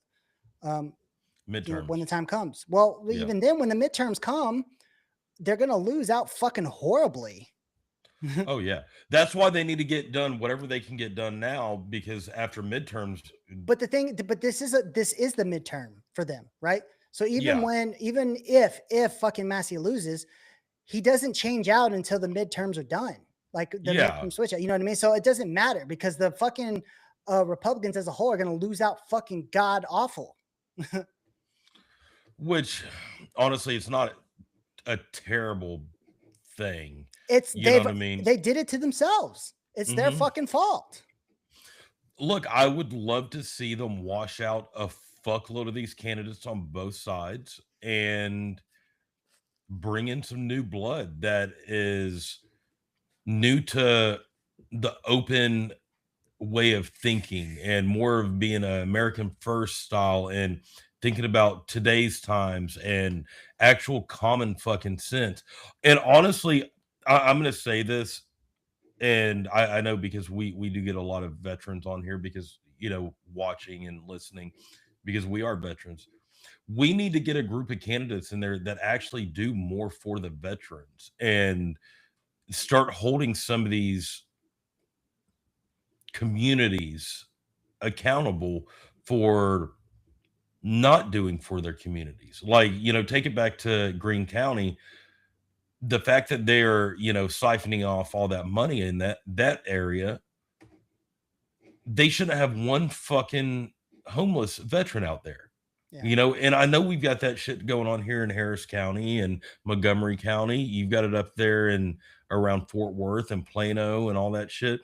midterms. when the time comes. Well, even then, when the midterms come, they're gonna lose out fucking horribly. Oh yeah. That's why they need to get done whatever they can get done now because after midterms, But this is the midterm for them, right? So yeah. even if fucking Massie loses, he doesn't change out until the midterms are done. Like the Yeah. midterm switch out, you know what I mean? So it doesn't matter because the fucking Republicans as a whole are going to lose out fucking god awful. Which honestly, it's not a terrible thing. It's You know what I mean? they did it to themselves. It's their Mhm. fucking fault. Look, I would love to see them wash out a fuckload of these candidates on both sides and bring in some new blood that is new to the open way of thinking and more of being an American first style and thinking about today's times and actual common fucking sense. And honestly, I'm going to say this, and I know because we do get a lot of veterans on here because watching and listening because we are veterans. We need to get a group of candidates in there that actually do more for the veterans and start holding some of these communities accountable for not doing for their communities. Like, take it back to Greene County, the fact that they're, siphoning off all that money in that area, they shouldn't have one fucking homeless veteran out there. Yeah. And I know we've got that shit going on here in Harris County and Montgomery County. You've got it up there and around Fort Worth and Plano and all that shit.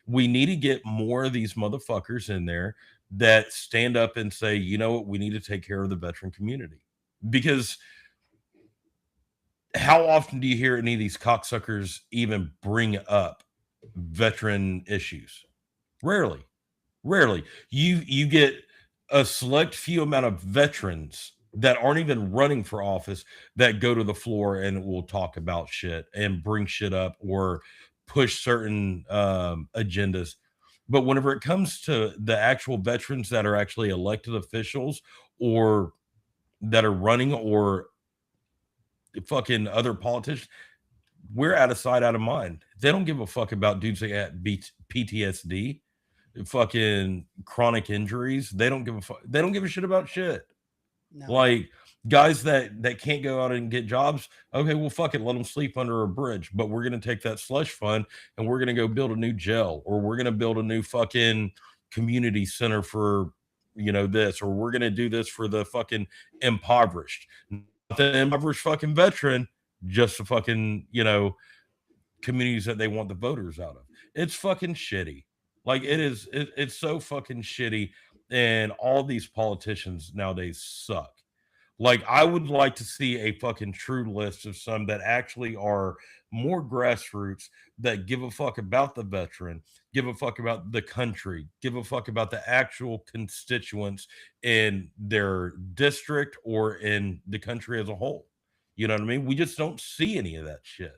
We need to get more of these motherfuckers in there that stand up and say, you know what, we need to take care of the veteran community. Because how often do you hear any of these cocksuckers even bring up veteran issues? Rarely. Rarely. You get a select few amount of veterans that aren't even running for office that go to the floor and will talk about shit and bring shit up or push certain agendas. But whenever it comes to the actual veterans that are actually elected officials or that are running or fucking other politicians, we're out of sight, out of mind. They don't give a fuck about dudes that got PTSD, fucking chronic injuries. They don't give a fuck. They don't give a shit about shit. No. Like guys that can't go out and get jobs. Okay, well, fuck it. Let them sleep under a bridge. But we're gonna take that slush fund and we're gonna go build a new jail, or we're gonna build a new fucking community center for this, or we're gonna do this for the fucking impoverished, not the impoverished fucking veteran, just the fucking communities that they want the voters out of. It's fucking shitty. Like it's so fucking shitty. And all these politicians nowadays suck. Like I would like to see a fucking true list of some that actually are more grassroots that give a fuck about the veteran, give a fuck about the country, give a fuck about the actual constituents in their district or in the country as a whole. You know what I mean? We just don't see any of that shit.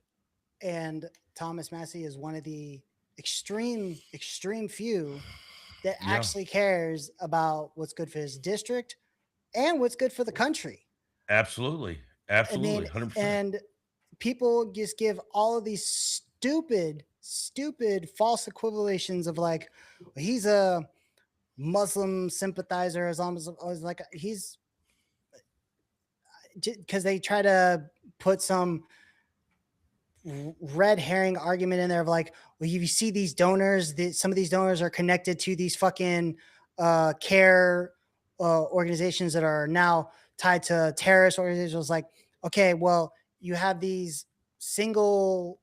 And Thomas Massie is one of the extreme few that Yeah. actually cares about what's good for his district and what's good for the country. Absolutely. I Absolutely. mean, 100%. and people just give all of these stupid false equivocations of like, well, he's a Muslim sympathizer, as long as like he's because they try to put some red herring argument in there of like, well, you see these donors, some of these donors are connected to these fucking care organizations that are now tied to terrorist organizations. Like, okay, well, you have these single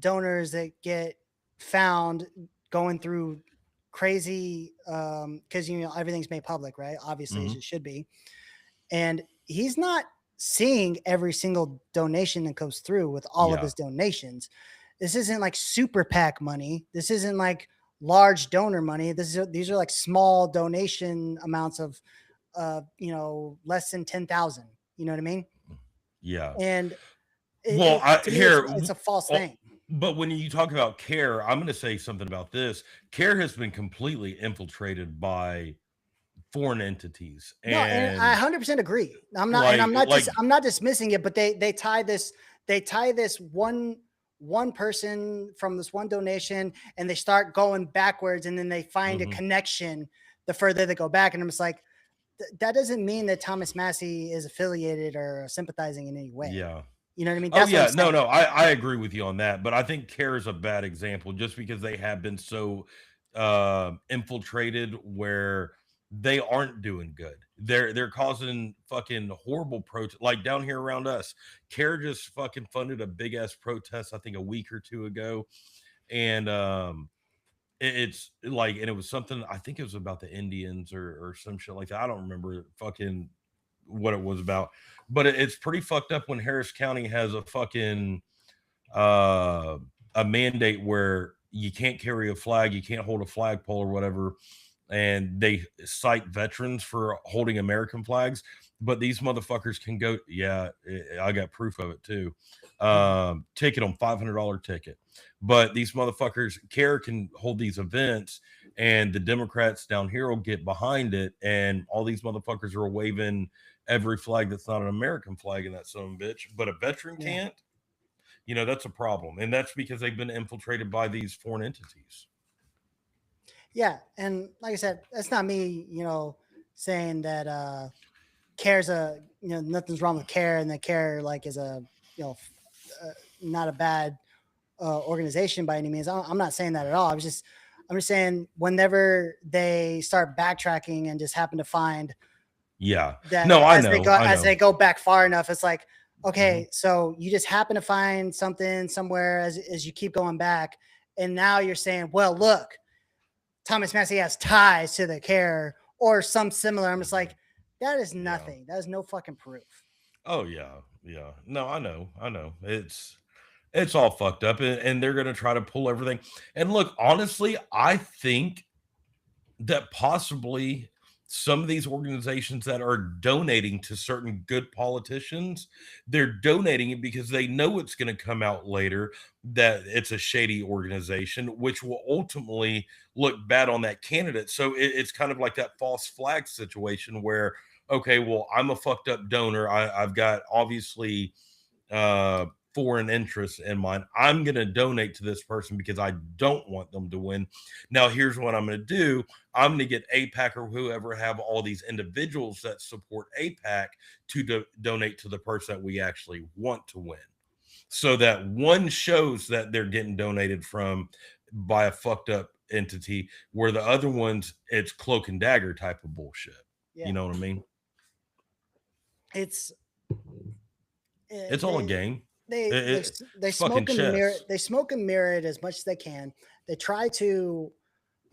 donors that get found going through crazy because everything's made public, right? Obviously, Mhm. as it should be. And he's not seeing every single donation that comes through with all of Yeah. his donations. This isn't like super PAC money. This isn't like large donor money. These are like small donation amounts of less than 10,000. You know what I mean? Yeah. And Well, I to me here, it's a false oh, thing. but when you talk about CARE, I'm going to say something about this. CARE has been completely infiltrated by foreign entities, No, and I and 100% agree. I'm not, and like, I'm not dismissing it, but they tie this one person from this one donation and they start going backwards and then they find a Hmm. connection the further they go back. And I'm just like, that doesn't mean that Thomas Massie is affiliated or sympathizing in any way. Yeah. You know what I mean? Oh That's what I'm yeah, no, saying. no, I agree with you on that, but I think CARE is a bad example just because they have been so infiltrated where they aren't doing good. They're causing fucking horrible protest like down here around us. CARE just fucking funded a big ass protest I think a week or two ago, and it's like, and it was something I think it was about the Indians or some shit like that. I don't remember fucking what it was about, but it's pretty fucked up when Harris County has a fucking uh, a mandate where you can't carry a flag, you can't hold a flagpole or whatever, and they cite veterans for holding American flags. But these motherfuckers can go, yeah, I got proof of it too. Mhm. Ticket them $500 ticket. But these motherfuckers, CARE can hold these events, and the Democrats down here will get behind it, and all these motherfuckers are waving every flag that's not an American flag in that son of a bitch. But a veteran Yeah. can't. That's a problem, and that's because they've been infiltrated by these foreign entities. Yeah. And like I said, that's not me, saying that care's nothing's wrong with care and that care like is a, not a bad organization by any means. I'm not saying that at all. I'm just saying whenever they start backtracking and just happen to find Yeah. that No, I as they know. go I as know. they go back far enough, it's like, Mhm. okay, so you just happen to find something somewhere as you keep going back, and now you're saying, well, look, Thomas Massey has ties to the care or some similar. I'm just like, that is Yeah. nothing. That is no fucking proof. Oh yeah. Yeah. No, I know. I know. It's all fucked up, and they're gonna try to pull everything. And look, honestly, I think that possibly some of these organizations that are donating to certain good politicians, they're donating it because they know it's going to come out later that it's a shady organization, which will ultimately look bad on that candidate. So it's kind of like that false flag situation where, okay, well, I'm a fucked up donor. I've got obviously uh foreign interests in mind. I'm going to donate to this person because I don't want them to win. Now, here's what I'm going to do. I'm going to get APAC or whoever have all these individuals that support APAC to donate to the person that we actually want to win. So that one shows that they're getting donated from by a fucked up entity, where the other ones, it's cloak and dagger type of bullshit. You Yeah, know what I mean? it's It's all a they game. they It, they it, they it's fucking smoke and mirror. chess. They smoke and mirror it as much as they can. They try to.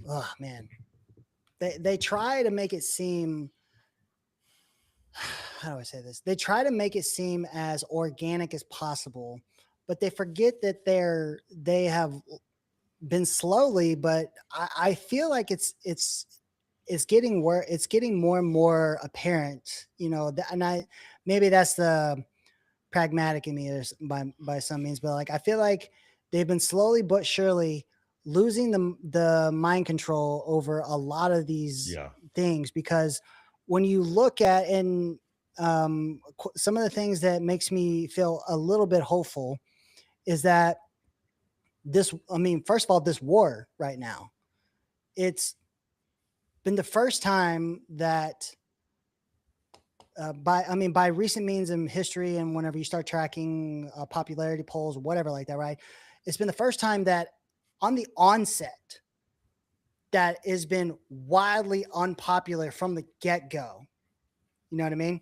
Oh man, they try to make it seem, how do I say this? They try to make it seem as organic as possible, but they forget that they have been slowly, but I feel like it's getting where it's getting more and more apparent, and I maybe that's the pragmatic in me by some means, but like I feel like they've been slowly but surely losing the mind control over a lot of these Yeah. things, because when you look at and some of the things that makes me feel a little bit hopeful is that first of all, this war right now, it's been the first time that by recent means in history, and whenever you start tracking popularity polls or whatever like that, right? It's been the first time that on the onset that has been wildly unpopular from the get go. You know what I mean?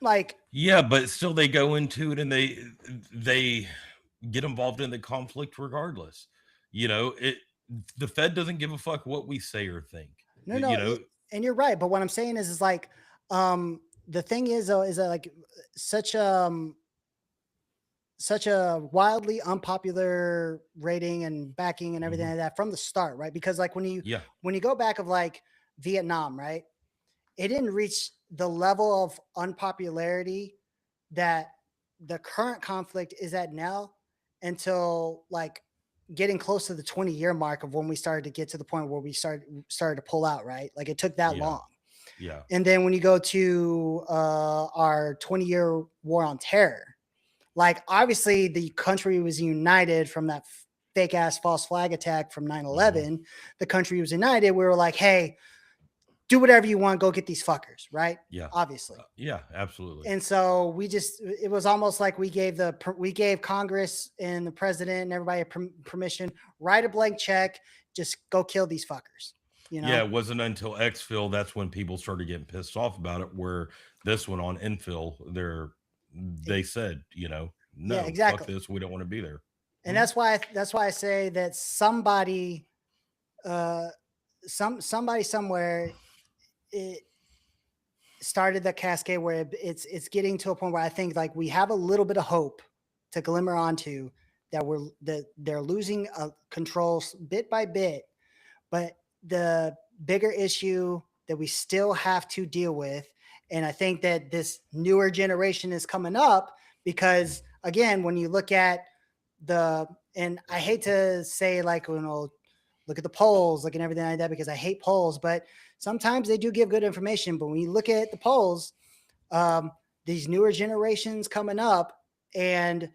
Like, Yeah, but still they go into it and they get involved in the conflict regardless. It the Fed doesn't give a fuck what we say or think. no, You no, know, and you're right. But what I'm saying is like, the thing is though, is that like such such a wildly unpopular rating and backing and everything mhm, like that from the start, right? Because like yeah, when you go back of like Vietnam, right? It didn't reach the level of unpopularity that the current conflict is at now until like getting close to the 20-year mark of when we started to get to the point where we started to pull out, right? Like it took that yeah, long. yeah, And then when you go to our 20-year war on terror, Like, obviously, the country was united from that fake ass false flag attack from 9 Mhm. 11. The country was united. We were like, hey, do whatever you want, go get these fuckers, right? Yeah. Obviously. Yeah, absolutely. And so it was almost like we gave Congress and the president and everybody permission, write a blank check, just go kill these fuckers, you Yeah, know? it wasn't until exfil that's when people started getting pissed off about it. Where this one on infill, they said, Yeah, no, fuck exactly. this, we don't want to be there. And Mhm. that's why I say that somebody, uh, somebody somewhere, it started the cascade where it's getting to a point where I think like we have a little bit of hope to glimmer onto that they're losing control bit by bit, but the bigger issue that we still have to deal with, and I think that this newer generation is coming up because again, when you look at the and I hate to say like look at the polls, look at everything like that because I hate polls, but sometimes they do give good information. But when you look at the polls, um, these newer generations coming up and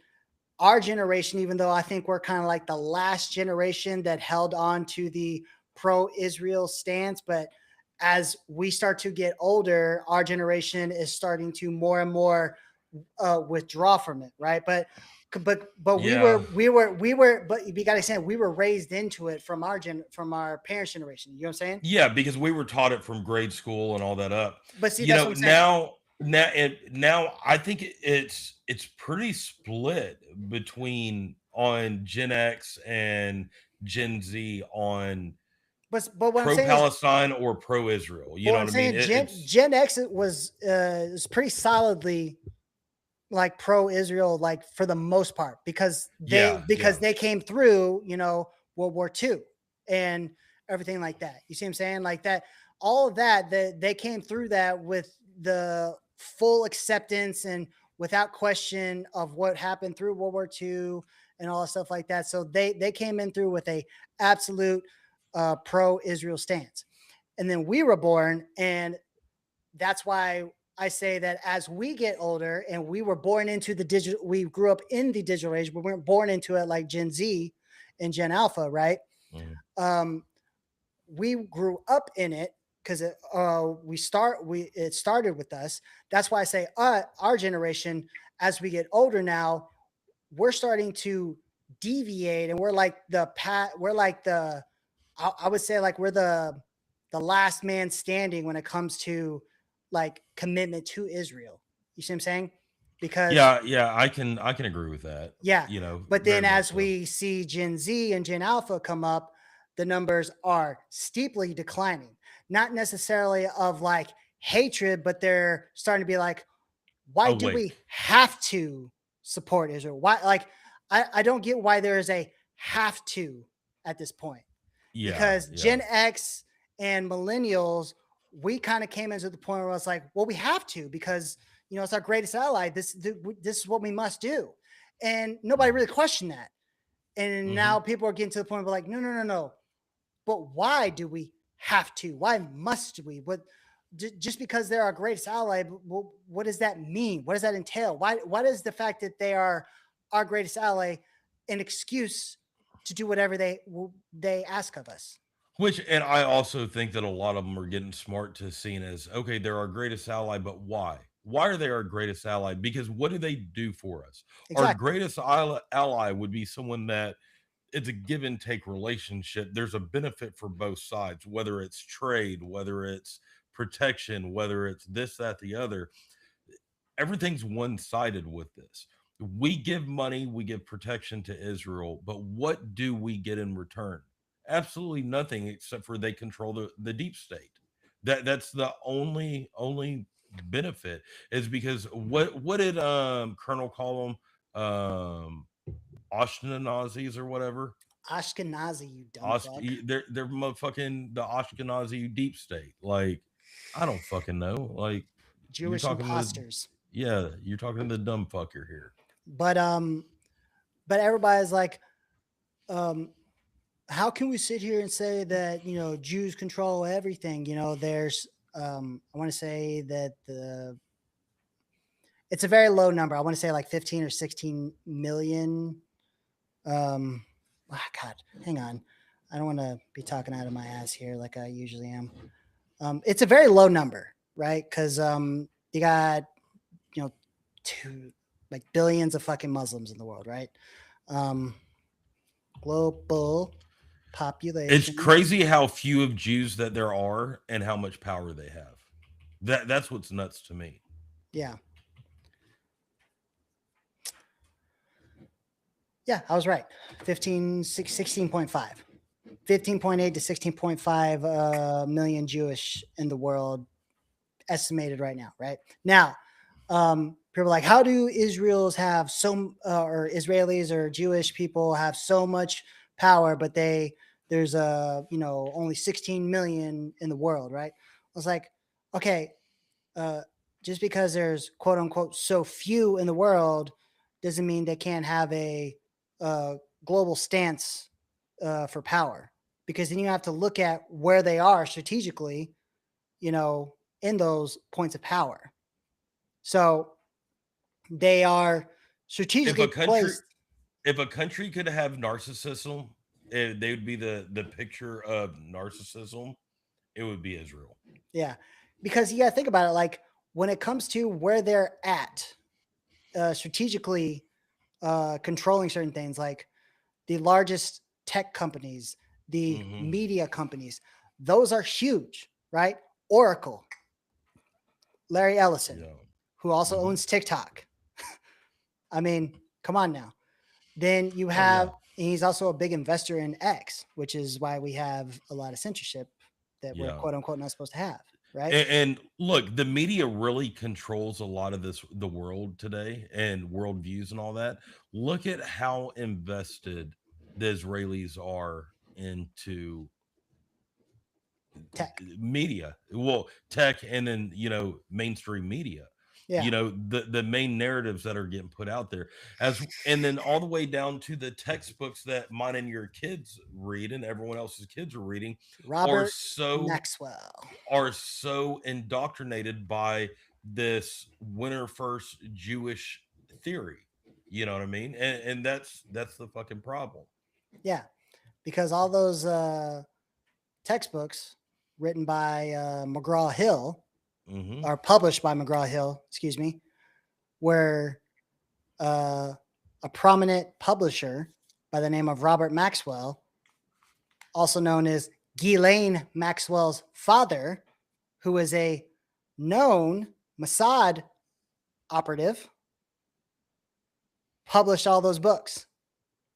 our generation, even though I think we're kind of like the last generation that held on to the pro Israel stance, but as we start to get older, our generation is starting to more and more withdraw from it, right? But Yeah, but you gotta say we were raised into it from our parents' generation. You know what I'm saying? yeah, because we were taught it from grade school and all that up. But see, that's what I'm saying. Now I think it's pretty split between on Gen X and Gen Z on But what I'm pro saying is, Palestine or pro Israel. You but know what I'm what I mean? saying, It, it's Gen X was pretty solidly like pro Israel, like for the most part, yeah, yeah, because they came through, World War II and everything like that. You see what I'm saying? Like that, all of that, they came through that with the full acceptance and without question of what happened through World War II and all that stuff like that. So they came in through with a absolute pro Israel stance. And then we were born, and that's why I say that as we get older and we were born into the digital, we grew up in the digital age, but we weren't born into it like Gen Z and Gen Alpha, right? mhm. Um, we grew up in it because it started with us. That's why I say our generation, as we get older now, we're starting to deviate, and we're like the pat. We're like I would say like we're the last man standing when it comes to like commitment to Israel. You see what I'm saying? Because Yeah, yeah. I can agree with that. yeah, but then Very much as so. we see Gen Z and Gen Alpha come up, the numbers are steeply declining. Not necessarily of like hatred, but they're starting to be like, why Oh do wait, we have to support Israel? Why like I don't get why there is a have to at this point. yeah, Because yeah. Gen X and millennials, we kind of came into the point where it's like, well, we have to because it's our greatest ally. This is what we must do, and nobody Mhm. really questioned that. And Mhm. now people are getting to the point where like, no, no, no, no. But why do we have to? Why must we? Just because they're our greatest ally? What does that mean? What does that entail? Why does the fact that they are our greatest ally an excuse to do whatever they ask of us? Which, and I also think that a lot of them are getting smart to seeing as okay, they're our greatest ally, but why? Why are they our greatest ally? Because what do they do for us? Our Exactly. greatest ally would be someone that it's a give and take relationship. There's a benefit for both sides, whether it's trade, whether it's protection, whether it's this, that, the other. Everything's one sided with this. We give money, we give protection to Israel, but what do we get in return? Absolutely nothing except for they control the deep state. That's the only benefit is because what did Colonel call them? Ashkenazis or whatever. Ashkenazi, you dumb fuck. They're motherfucking the Ashkenazi deep state. Like, I don't fucking know. Like, you're Jewish talking to imposters. yeah, you're talking to the dumb fucker here. But but everybody's like, um, how can we sit here and say that Jews control everything? There's I want to say that It's a very low number. I want to say like 15 or 16 million. God, hang on. I don't want to be talking out of my ass here like I usually am. It's a very low number, right? Because you got, like billions of fucking Muslims in the world, right? Global population. It's crazy how few of Jews that there are and how much power they have. That's what's nuts to me. Yeah. Yeah, I was right. 16.5. 15.8 to 16.5 million Jewish in the world estimated right now, right? Now, people are like, how do Israelis have or Israelis or Jewish people have so much power, but there's only 16 million in the world, right? I was like, okay, just because there's quote unquote so few in the world doesn't mean they can't have a global stance for power, because then you have to look at where they are strategically, in those points of power. So they are If strategically a country placed. if a country could have narcissism, they would be the picture of narcissism. It would be Israel. Yeah, because you got to think about it. Like when it comes to where they're at, strategically controlling certain things, like the largest tech companies, the Mm-hmm. media companies, those are huge, right? Oracle, Larry Ellison, Yeah. who also Mm-hmm. owns TikTok. I mean, come on now. Then you Oh yeah. have, he's also a big investor in X, which is why we have a lot of censorship that we're Yeah. quote unquote not supposed to have, right? And look, the media really controls a lot of the world today and worldviews and all that. Look at how invested the Israelis are into Tech. media, well, tech, and then mainstream media. Yeah. The main narratives that are getting put out there, and then all the way down to the textbooks that mine and your kids read and everyone else's kids are reading, are Robert so Maxwell. indoctrinated by this winter first Jewish theory. You know what I mean? And that's the fucking problem. Yeah. Because all those textbooks written by McGraw Hill, Hmm. or published by McGraw Hill, excuse me, were uh, a prominent publisher by the name of Robert Maxwell, also known as Ghislaine Maxwell's father, who is a known Mossad operative, published all those books.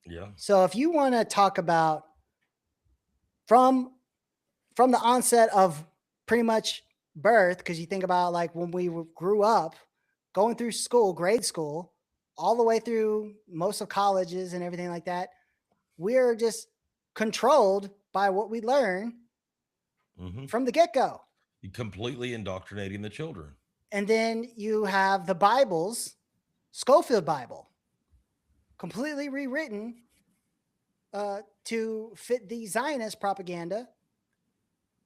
Yeah. So if you want to talk about from the onset of pretty much birth, because you think about like when we grew up, going through school, grade school, all the way through most of colleges and everything like that, we're just controlled by what we learn Hmm. from the get-go. Completely indoctrinating the children. And then you have the Bibles, Schofield Bible, completely rewritten to fit the Zionist propaganda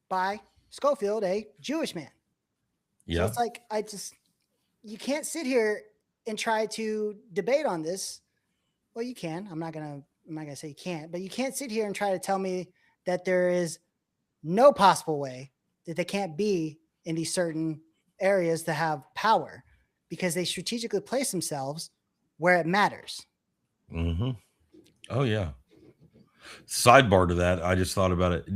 by Schofield, a Jewish man. So Yeah. it's like, you can't sit here and try to debate on this. Well, you can. I'm not gonna say you can't, but you can't sit here and try to tell me that there is no possible way that they can't be in these certain areas to have power, because they strategically place themselves where it matters. Hmm. Oh yeah. Sidebar to that, I just thought about it.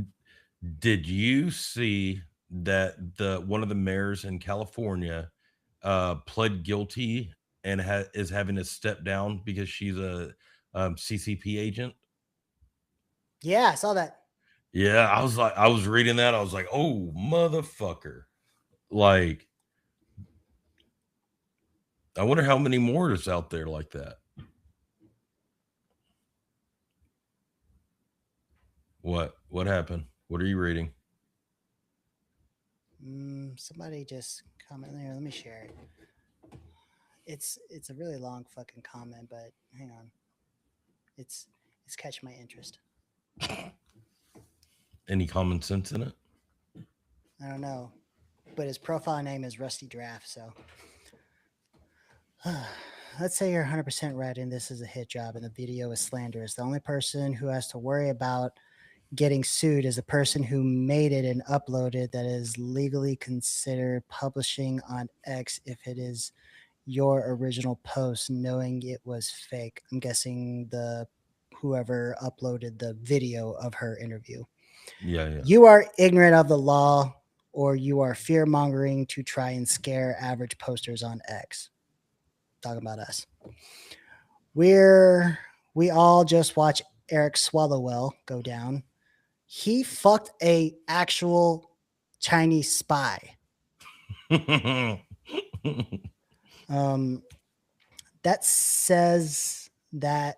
Did you see that the one of the mayors in California pled guilty and is having to step down because she's a CCP agent? Yeah, I saw that. Yeah, I was reading that. I was like, oh motherfucker! Like, I wonder how many more is out there like that. What happened? What are you reading? Somebody just comment there. Let me share it. It's a really long fucking comment, but hang on. It's it's catching my interest. Any common sense in it? I don't know, but his profile name is Rusty Draft. So Let's say you're 100% right and this is a hit job and the video is slanderous. The only person who has to worry about getting sued is the person who made it and uploaded that is legally considered publishing on X if it is your original post knowing it was fake. I'm guessing the whoever uploaded the video of her interview. Yeah. You are ignorant of the law or you are fear mongering to try and scare average posters on X. Talking about us. We all just watch Eric Swallowwell go down. He fucked a actual Chinese spy. That says that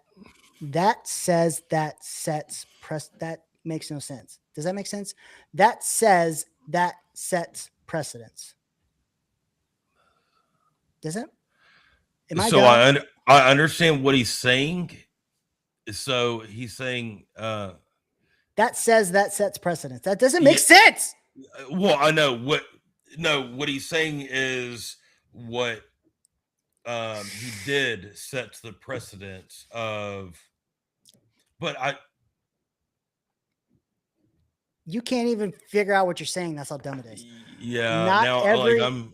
sets press that makes no sense. Does that make sense? That says that sets precedence. Does it? Am I So dumb? I understand what he's saying. So he's saying, That says that sets precedence. That doesn't make yeah, sense. well, I know what. No, what he's saying is what he did sets the precedence of. But You can't even figure out what you're saying. That's how dumb it is. yeah. Not Now, like every I'm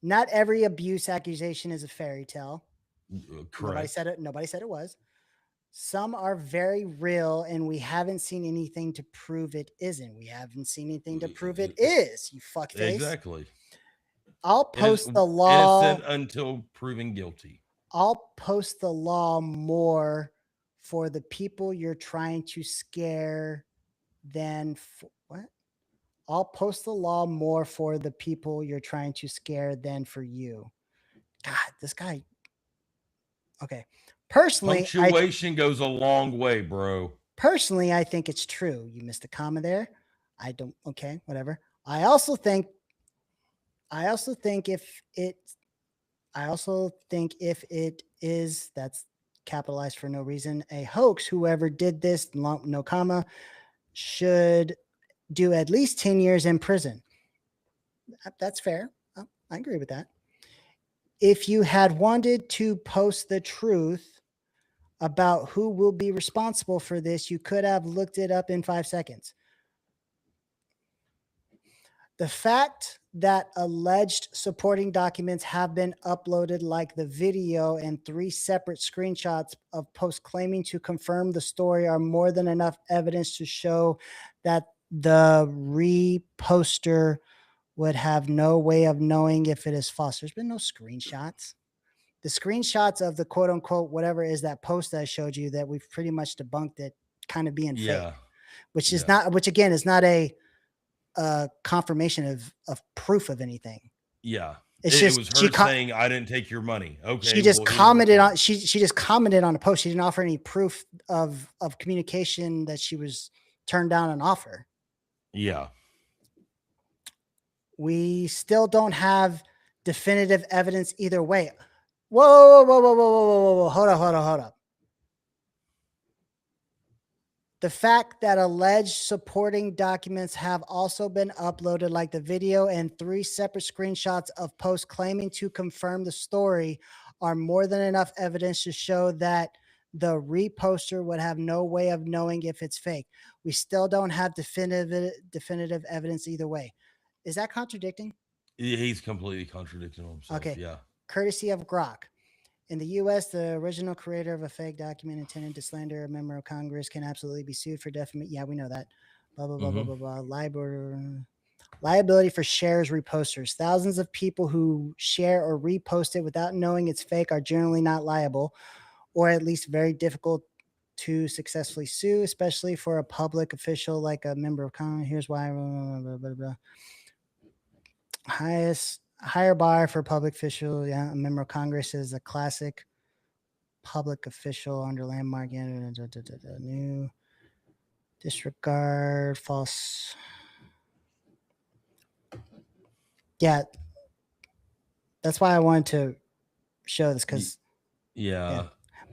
not every abuse accusation is a fairy tale. Nobody correct. said it. Nobody said it was. Some are very real, and we haven't seen anything to prove it isn't. We haven't seen anything to prove it is. You fuckface. Exactly. I'll post the Innocent law. until proven guilty. I'll post the law more for the people you're trying to scare than for, what? I'll post the law more for the people you're trying to scare than for you. God, this guy. Okay. Punctuation goes a long way, bro. Personally, I think it's true. You missed a comma there. I don't. Okay, whatever. I also think if it. I also think if it is that's capitalized for no reason a hoax. Whoever did this, no comma, should do at least 10 years in prison. That's fair. I agree with that. If you had wanted to post the truth about who will be responsible for this, you could have looked it up in 5 seconds. The fact that alleged supporting documents have been uploaded, like the video and 3 separate screenshots of posts claiming to confirm the story, are more than enough evidence to show that the reposter would have no way of knowing if it is false. There's been no screenshots. The screenshots of the quote unquote whatever is that post that I showed you that we've pretty much debunked it kind of being fake, which is not, which again is not a confirmation of proof of anything. Yeah. It's It just was her saying, I didn't take your money. Okay. She just commented on she just commented on a post. She didn't offer any proof of communication that she was turned down an offer. Yeah. We still don't have definitive evidence either way. Whoa, whoa, whoa, whoa, whoa, whoa, whoa, whoa. Hold up. The fact that alleged supporting documents have also been uploaded, like the video and 3 separate screenshots of posts claiming to confirm the story, are more than enough evidence to show that the reposter would have no way of knowing if it's fake. We still don't have definitive evidence either way. Is that contradicting? He's completely contradicting himself. Okay. Yeah. Courtesy of Grok. In the U.S., the original creator of a fake document intended to slander a member of Congress can absolutely be sued for defamation. Yeah, we know that. Blah, blah, blah, blah, blah, blah. Liability for shares reposters. Thousands of people who share or repost it without knowing it's fake are generally not liable, or at least very difficult to successfully sue, especially for a public official like a member of Congress. Here's why. Blah, blah, blah, higher bar for public official. Yeah, a member of Congress is a classic public official under landmark. New disregard false. Yeah, that's why I wanted to show this because yeah.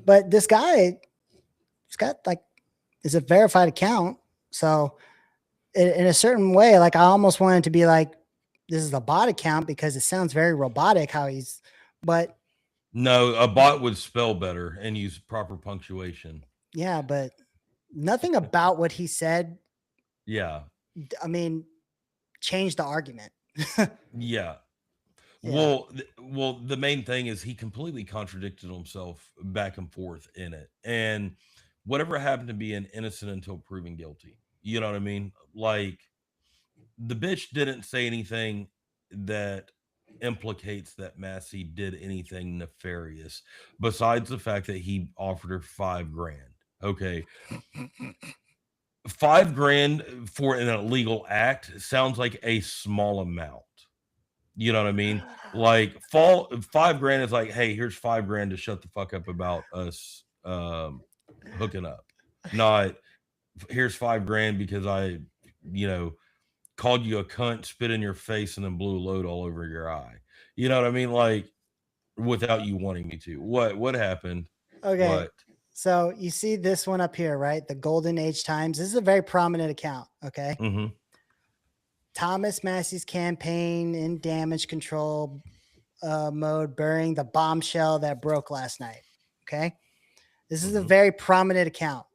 But this guy, it's got like is a verified account, so in a certain way, like I almost wanted to be like, this is a bot account because it sounds very robotic how he's, but No, a bot would spell better and use proper punctuation. Yeah, but nothing about what he said, Yeah. I mean, changed the argument. Yeah. Yeah. Well, the main thing is he completely contradicted himself back and forth in it. And whatever happened to being innocent until proven guilty. You know what I mean? Like the bitch didn't say anything that implicates that Massie did anything nefarious besides the fact that he offered her 5 grand. Okay. 5 grand for an illegal act sounds like a small amount. You know what I mean? Like fall 5 grand is like, hey, here's 5 grand to shut the fuck up about us hooking up. Not here's 5 grand because I, you know, called you a cunt, spit in your face, and then blew a load all over your eye. You know what I mean? Like without you wanting me to. What happened? Okay. What? So you see this one up here, right? The Golden Age Times. This is a very prominent account. Okay. Mm-hmm. Thomas Massey's campaign in damage control mode, burying the bombshell that broke last night. Okay. This is a Mm-hmm. very prominent account.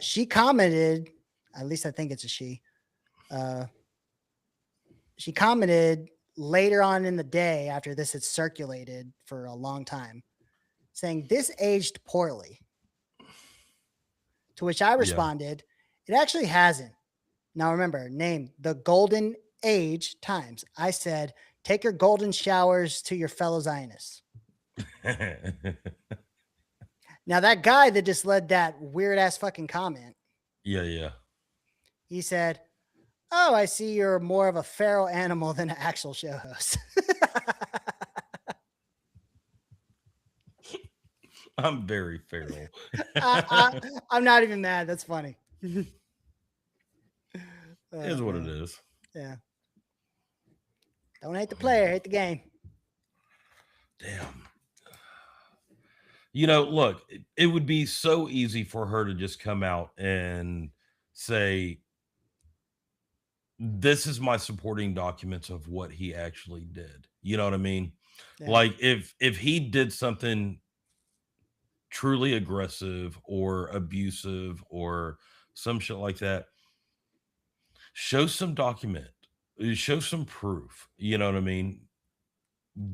She commented, at least I think it's a she. She commented later on in the day after this had circulated for a long time, saying this aged poorly. To which I Yeah. responded, it actually hasn't. Now remember, name the Golden Age Times. I said, take your golden showers to your fellow Zionists. Now that guy that just led that weird ass fucking comment, Yeah. he said, oh, I see you're more of a feral animal than an actual show host. I'm very feral. I'm not even mad. That's funny. Is what it is. Yeah. Don't hate the player, hate the game. Damn. You know, look, it would be so easy for her to just come out and say, this is my supporting documents of what he actually did. You know what I mean? Yeah. Like if he did something truly aggressive or abusive or some shit like that, show some document, show some proof. You know what I mean?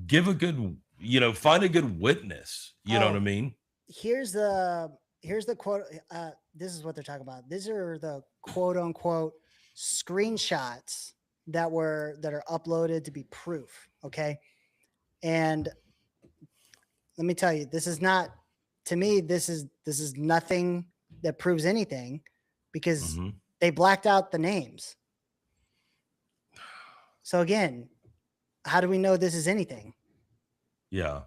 Give a good, find a good witness. You know what I Oh, mean? here's the quote. This is what they're talking about. These are the quote unquote screenshots that are uploaded to be proof. Okay. And let me tell you, this is not, to me, this is nothing that proves anything because Hmm. they blacked out the names. So again, how do we know this is anything? Yeah.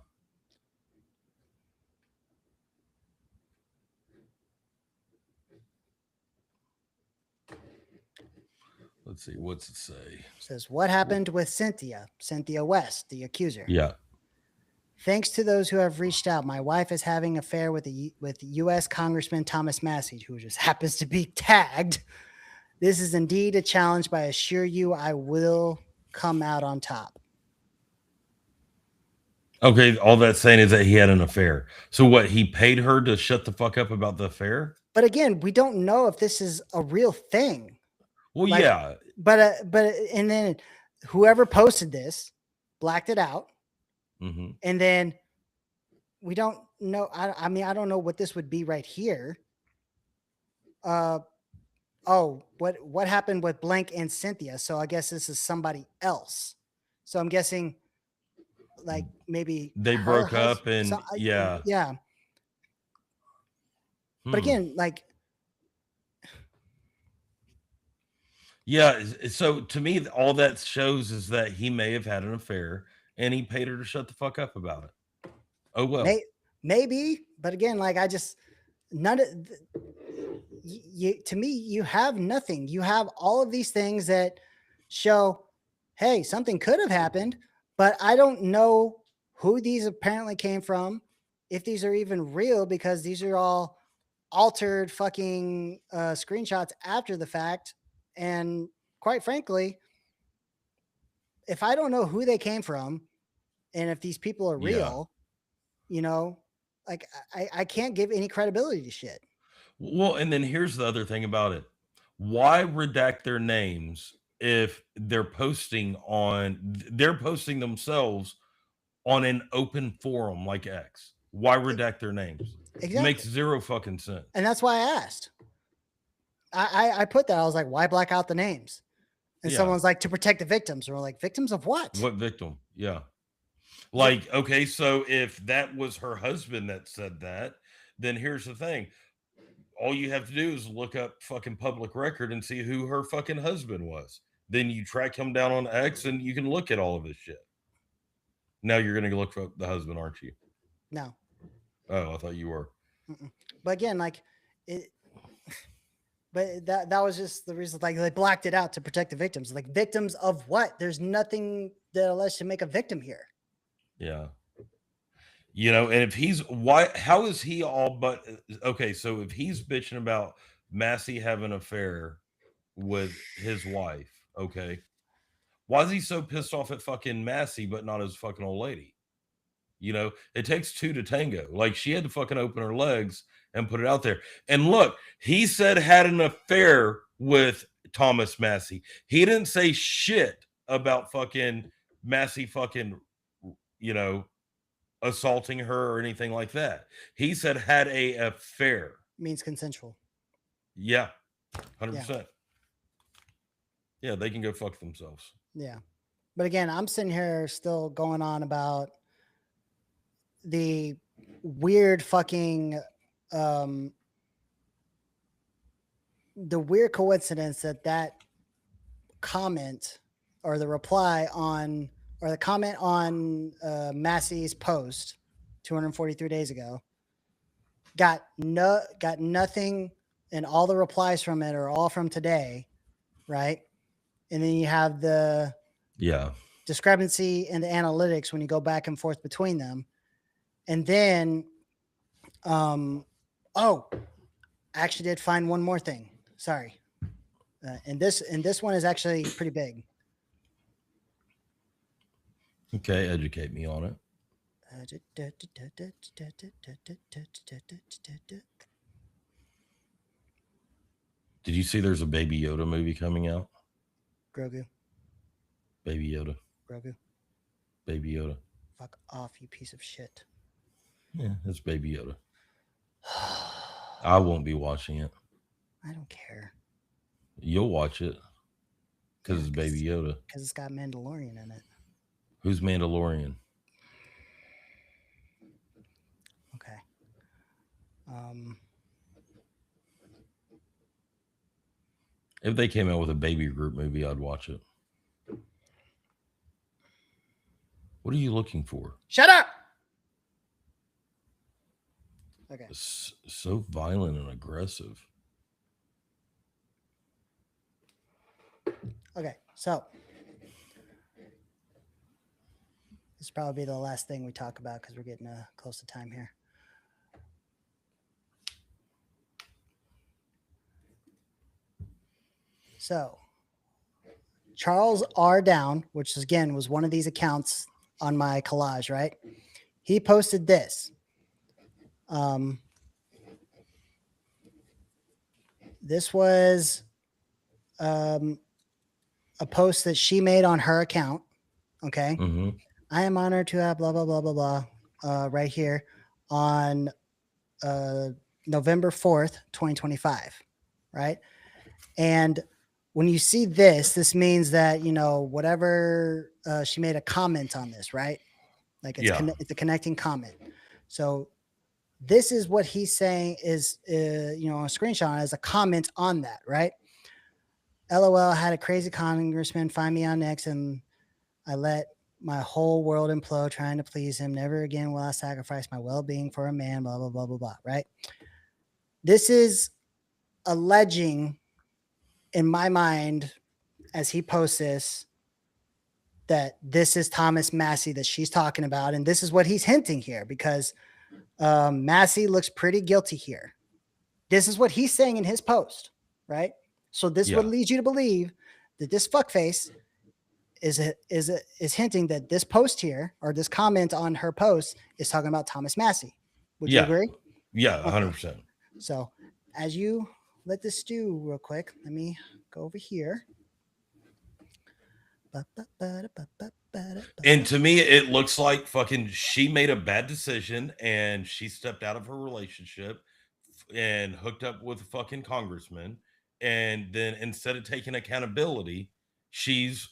Let's see. What's it say? It says, what happened with Cynthia West, the accuser? Yeah. Thanks to those who have reached out, my wife is having an affair with U.S. Congressman Thomas Massie, who just happens to be tagged. This is indeed a challenge, but I assure you I will come out on top. Okay. All that's saying is that he had an affair. So what? He paid her to shut the fuck up about the affair? But again, we don't know if this is a real thing. Well, Like, yeah. and then whoever posted this blacked it out. Hmm. And then we don't know. I mean, I don't know what this would be right here. What happened with Blank and Cynthia? So I guess this is somebody else. So I'm guessing like maybe They her broke up husband. and yeah. Yeah. But Hmm. again, like, Yeah. So to me, all that shows is that he may have had an affair and he paid her to shut the fuck up about it. Oh, well. maybe, but again, like I just none of you to me, you have nothing. You have all of these things that show, hey, something could have happened, but I don't know who these apparently came from, if these are even real, because these are all altered fucking screenshots after the fact. And quite frankly, if I don't know who they came from and if these people are Yeah. real, you know, like I can't give any credibility to shit. Well, and then here's the other thing about it. Why redact their names if they're posting themselves on an open forum like X? Why redact their names? Makes Exactly. zero fucking sense. And that's why I asked. I put that. I was like, why black out the names? And Yeah. someone's like, to protect the victims. And we're like, victims of what? What victim? Yeah. The, Like, okay, so if that was her husband that said that, then here's the thing. All you have to do is look up fucking public record and see who her fucking husband was. Then you track him down on X and you can look at all of his shit. Now you're going to look for the husband, aren't you? no. Oh, I thought you were. Mm-mm. But again, like it, but that was just the reason. Like they blacked it out to protect the victims. Like victims of what? There's nothing that alleged to make a victim here. Yeah. You know, and if he's why, how is he all but okay? So if he's bitching about Massie having an affair with his wife, okay, why is he so pissed off at fucking Massie but not his fucking old lady? You know, it takes two to tango. Like she had to fucking open her legs and put it out there. And look, he said had an affair with Thomas Massie. He didn't say shit about fucking Massie fucking, you know, assaulting her or anything like that. He said had a affair. Means consensual. Yeah, Yeah. 100%. Yeah, they can go fuck themselves. Yeah. But again, I'm sitting here still going on about the weird fucking the weird coincidence that comment or the reply on or the comment on Massie's post 243 days ago got nothing, and all the replies from it are all from today, right? And then you have the Yeah. discrepancy in the analytics when you go back and forth between them. And then oh, I actually did find one more thing. Sorry. And this one is actually pretty big. Okay, educate me on it. Did you see there's a Baby Yoda movie coming out? Grogu. Baby Yoda. Grogu. Baby Yoda. Fuck off, you piece of shit. Yeah, it's Baby Yoda. I won't be watching it. I don't care. You'll watch it because it's Baby Yoda. Because it's got Mandalorian in it. Who's Mandalorian? Okay. If they came out with a Baby Group movie, I'd watch it. What are you looking for? Shut up. Okay. It's so violent and aggressive. Okay, so this will probably be the last thing we talk about because we're getting close to time here. So Charles R. Down, which again was one of these accounts on my collage, right? He posted this. This was a post that she made on her account. Okay. Mm-hmm. I am honored to have blah, blah, blah, blah, blah, right here on November 4th, 2025. Right. And when you see this, this means that, you know, whatever she made a comment on this, right? Like it's, it's a connecting comment. So this is what he's saying is, you know, a screenshot as a comment on that, right? LOL, had a crazy congressman find me on X and I let my whole world implode trying to please him. Never again will I sacrifice my well-being for a man, blah, blah, blah, blah, blah, right? This is alleging, in my mind, as he posts this, that this is Thomas Massie that she's talking about. And this is what he's hinting here because Massie looks pretty guilty here. This is what he's saying in his post, right? So this would lead you to believe that this fuckface is hinting that this post here or this comment on her post is talking about Thomas Massie. Would you Yeah. agree? Yeah, Okay. 100%. So as you let this stew real quick, let me go over here. And to me, it looks like fucking she made a bad decision and she stepped out of her relationship and hooked up with a fucking congressman. And then instead of taking accountability, she's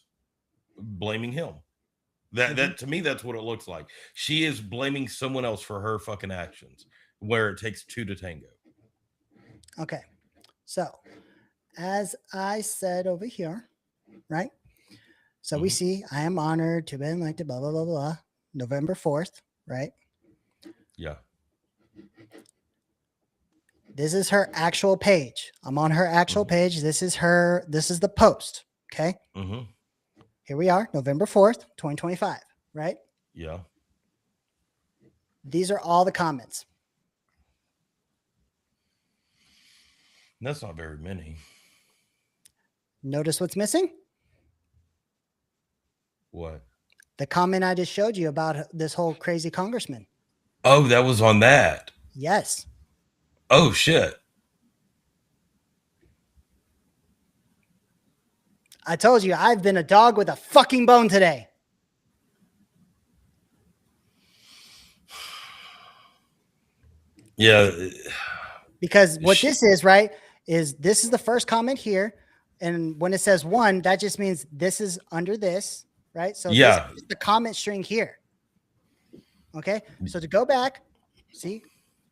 blaming him. That to me, that's what it looks like. She is blaming someone else for her fucking actions, where it takes two to tango. Okay. So as I said over here, right? So we Mhm. see I am honored to be elected, blah, blah, blah, blah, November 4th, right? Yeah. This is her actual page. I'm on her actual Mhm. page. This is the post. Okay. Mhm. Here we are, November 4th, 2025, right? Yeah. These are all the comments. That's not very many. Notice what's missing? What? The comment I just showed you about this whole crazy congressman. Oh, that was on that. Yes. Oh shit. I told you I've been a dog with a fucking bone today. Yeah. Because what She, this is, right, is this is the first comment here. And when it says one, that just means this is under this, right? So this yeah. is the comment string here. Okay. So to go back, see,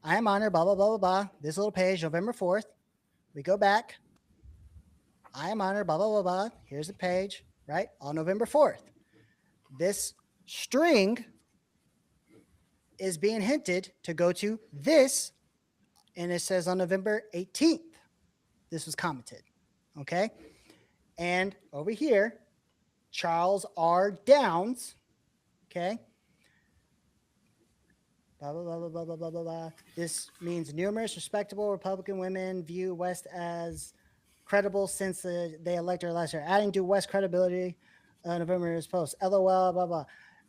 I am honored, blah, blah, blah, blah, blah. This little page, November 4th. We go back. I am honored, blah, blah, blah, blah. Here's the page, right? On November 4th. This string is being hinted to go to this, and it says on November 18th, this was commented. Okay. And over here, Charles R. Downs. Okay. Blah, blah, blah, blah, blah, blah, blah, blah. This means numerous respectable Republican women view West as credible since they elected her last year. Adding to West credibility, November's post. LOL, blah, blah.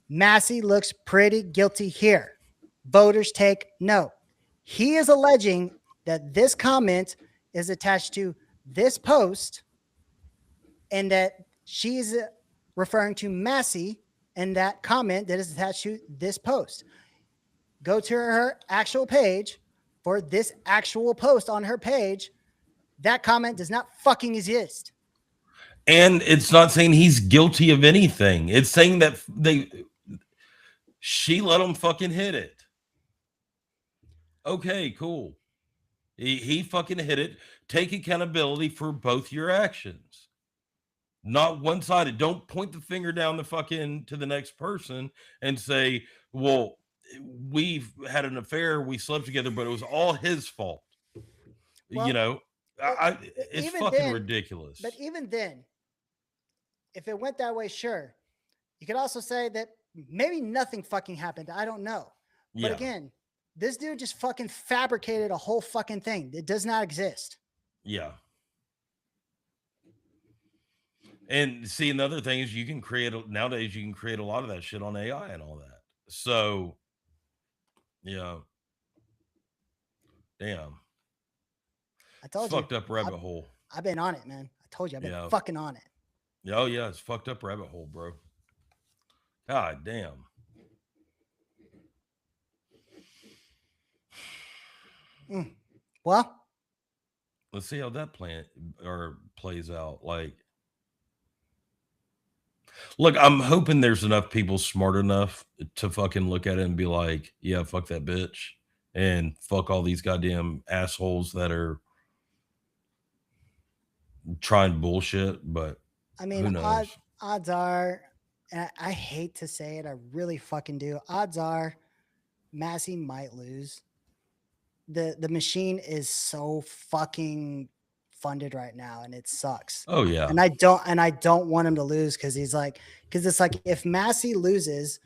Massie looks pretty guilty here. Voters take note. He is alleging that this comment is attached to this post and that she's referring to Massie and that comment that is attached to this post. Go to her actual page for this actual post on her page. That comment does not fucking exist. And it's not saying he's guilty of anything. It's saying that she let him fucking hit it. Okay, cool. He fucking hit it. Take accountability for both your actions. Not one-sided. Don't point the finger down the fucking to the next person and say, well, we've had an affair, we slept together, but it was all his fault. Well, You know, it's even fucking then, ridiculous. but even then, if it went that way, sure. You could also say that maybe nothing fucking happened. I don't know. But Yeah. again, this dude just fucking fabricated a whole fucking thing. It does not exist. Yeah. And see, another thing is nowadays you can create a lot of that shit on AI and all that. So, yeah, damn, I it's told you. fucked up rabbit hole. I've been on it, man. I told you I've been Yeah. fucking on it. Oh yeah, it's fucked up rabbit hole, bro. God damn. Well, Let's see how that plan or plays out. Like, look, I'm hoping there's enough people smart enough to fucking look at it and be like, yeah, fuck that bitch, and fuck all these goddamn assholes that are trying bullshit. But I mean, who knows? odds are, and I hate to say it, I really fucking do. Odds are Massie might lose. The machine is so fucking funded right now and it sucks. Oh yeah, And I don't want him to lose because it's like if Massie loses,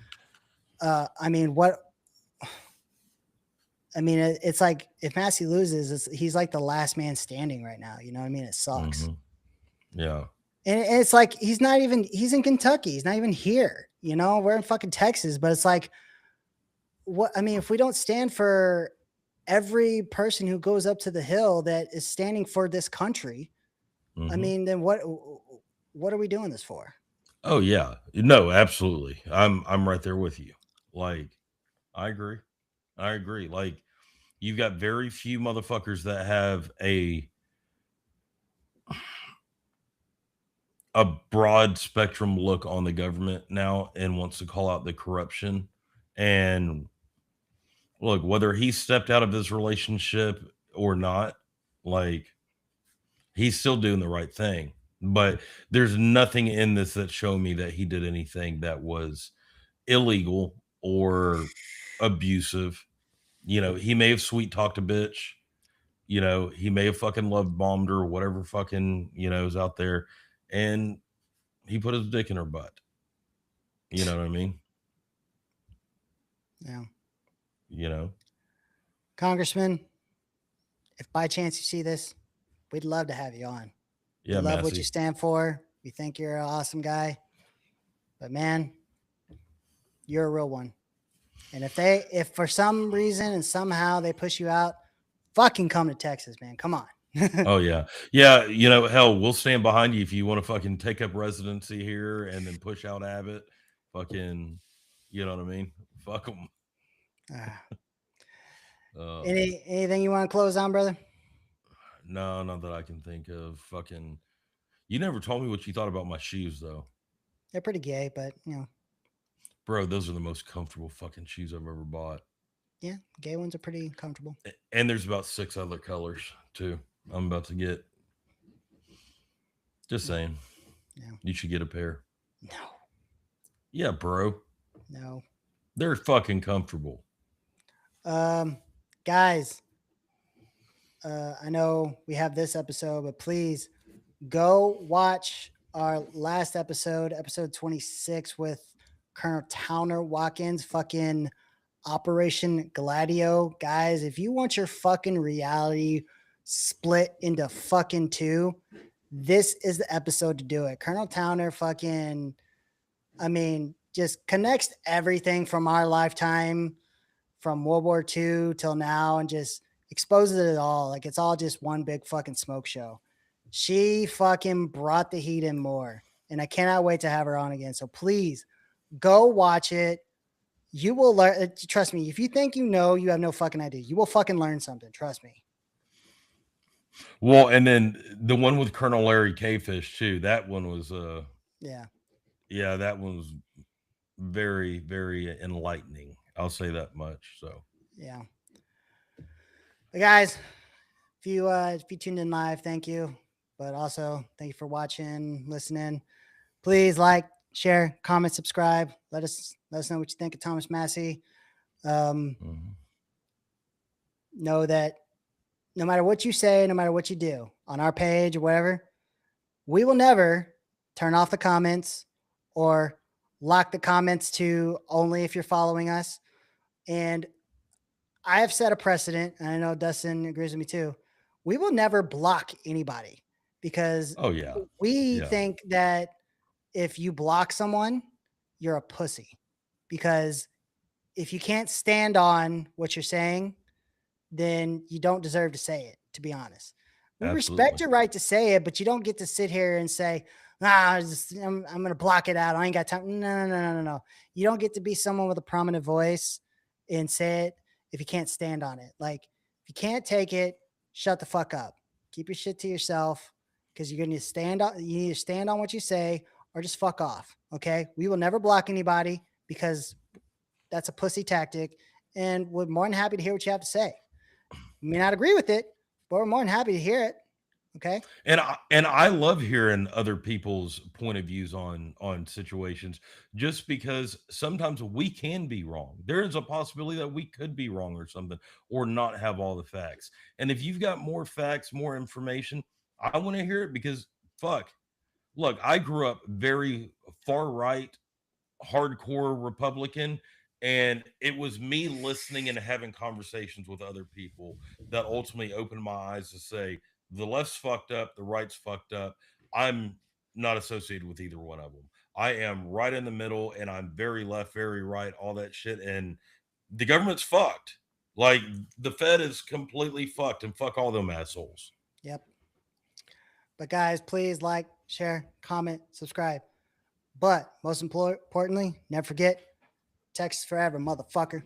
I mean it's like if Massie loses, he's like the last man standing right now. You know what I mean? It sucks. yeah. And it's like he's in Kentucky. He's not even here. We're in fucking Texas, but it's like what I mean, if we don't stand for every person who goes up to the hill that is standing for this country, I Mm-hmm. mean, then what are we doing this for? Oh yeah. No, absolutely. I'm right there with you. Like, I agree. I agree. Like, you've got very few motherfuckers that have a broad spectrum look on the government now and wants to call out the corruption. And look, whether he stepped out of his relationship or not, like, he's still doing the right thing. But there's nothing in this that showed me that he did anything that was illegal or abusive. He may have sweet talked a bitch. He may have fucking love bombed her or whatever fucking, is out there. And he put his dick in her butt. You know what I mean? Yeah. You know? Congressman, if by chance you see this, we'd love to have you on. We Yeah, love what you Massie. stand for. We think you're an awesome guy. But man, you're a real one. And if for some reason and somehow they push you out, fucking come to Texas, man. Come on. Oh yeah. Yeah, hell, we'll stand behind you if you want to fucking take up residency here and then push out Abbott. Fucking, you know what I mean? Fuck them. Ah. Uh, Anything you want to close on, brother? no, not that I can think of. Fucking, you never told me what you thought about my shoes though. They're pretty gay, but Bro, those are the most comfortable fucking shoes I've ever bought. yeah, gay ones are pretty comfortable. And there's about 6 other colors too. I'm about to get. Just saying. No, You should get a pair. no, Yeah, bro. no. They're fucking comfortable. Guys, I know we have this episode, but please go watch our last episode, episode 26 with Colonel Towner Watkins, fucking Operation Gladio. Guys, if you want your fucking reality split into fucking two, this is the episode to do it. Colonel Towner fucking, I mean, just connects everything from our lifetime from World War II till now and just exposes it all. Like it's all just one big fucking smoke show. She fucking brought the heat in more. And I cannot wait to have her on again. So please go watch it. You will learn. Trust me. If you think you know, you have no fucking idea. You will fucking learn something. Trust me. Well, and then the one with Colonel Larry K-Fish too. That one was Yeah. yeah, that one was very, very enlightening. I'll say that much. So Yeah. But guys, if you tuned in live, thank you. But also thank you for watching, listening. Please like, share, comment, subscribe. Let us know what you think of Thomas Massie. mhm. Know that no matter what you say, no matter what you do on our page or whatever, we will never turn off the comments or lock the comments to only if you're following us. And I have set a precedent, and I know Dustin agrees with me too. We will never block anybody because Oh yeah. we Yeah. think that if you block someone, you're a pussy. Because if you can't stand on what you're saying, then you don't deserve to say it, to be honest. We respect Absolutely. your right to say it, but you don't get to sit here and say, nah, I'm going to block it out. I ain't got time. No, no, no, no, no, no. You don't get to be someone with a prominent voice and say it if you can't stand on it. Like, if you can't take it, shut the fuck up. Keep your shit to yourself because you're going to stand on, you need to stand on what you say or just fuck off. Okay. We will never block anybody because that's a pussy tactic. And we're more than happy to hear what you have to say. You may not agree with it, but we're more than happy to hear it. Okay. And I love hearing other people's point of views on situations just because sometimes we can be wrong. There is a possibility that we could be wrong or something or not have all the facts. And if you've got more facts, more information, I want to hear it because fuck. Look, I grew up very far right, hardcore Republican, and it was me listening and having conversations with other people that ultimately opened my eyes to say the left's fucked up, the right's fucked up. I'm not associated with either one of them. I am right in the middle, and I'm very left, very right, all that shit. And the government's fucked. Like the Fed is completely fucked, and fuck all them assholes. Yep. But guys, please like, share, comment, subscribe. But most importantly, never forget, Texas forever, motherfucker.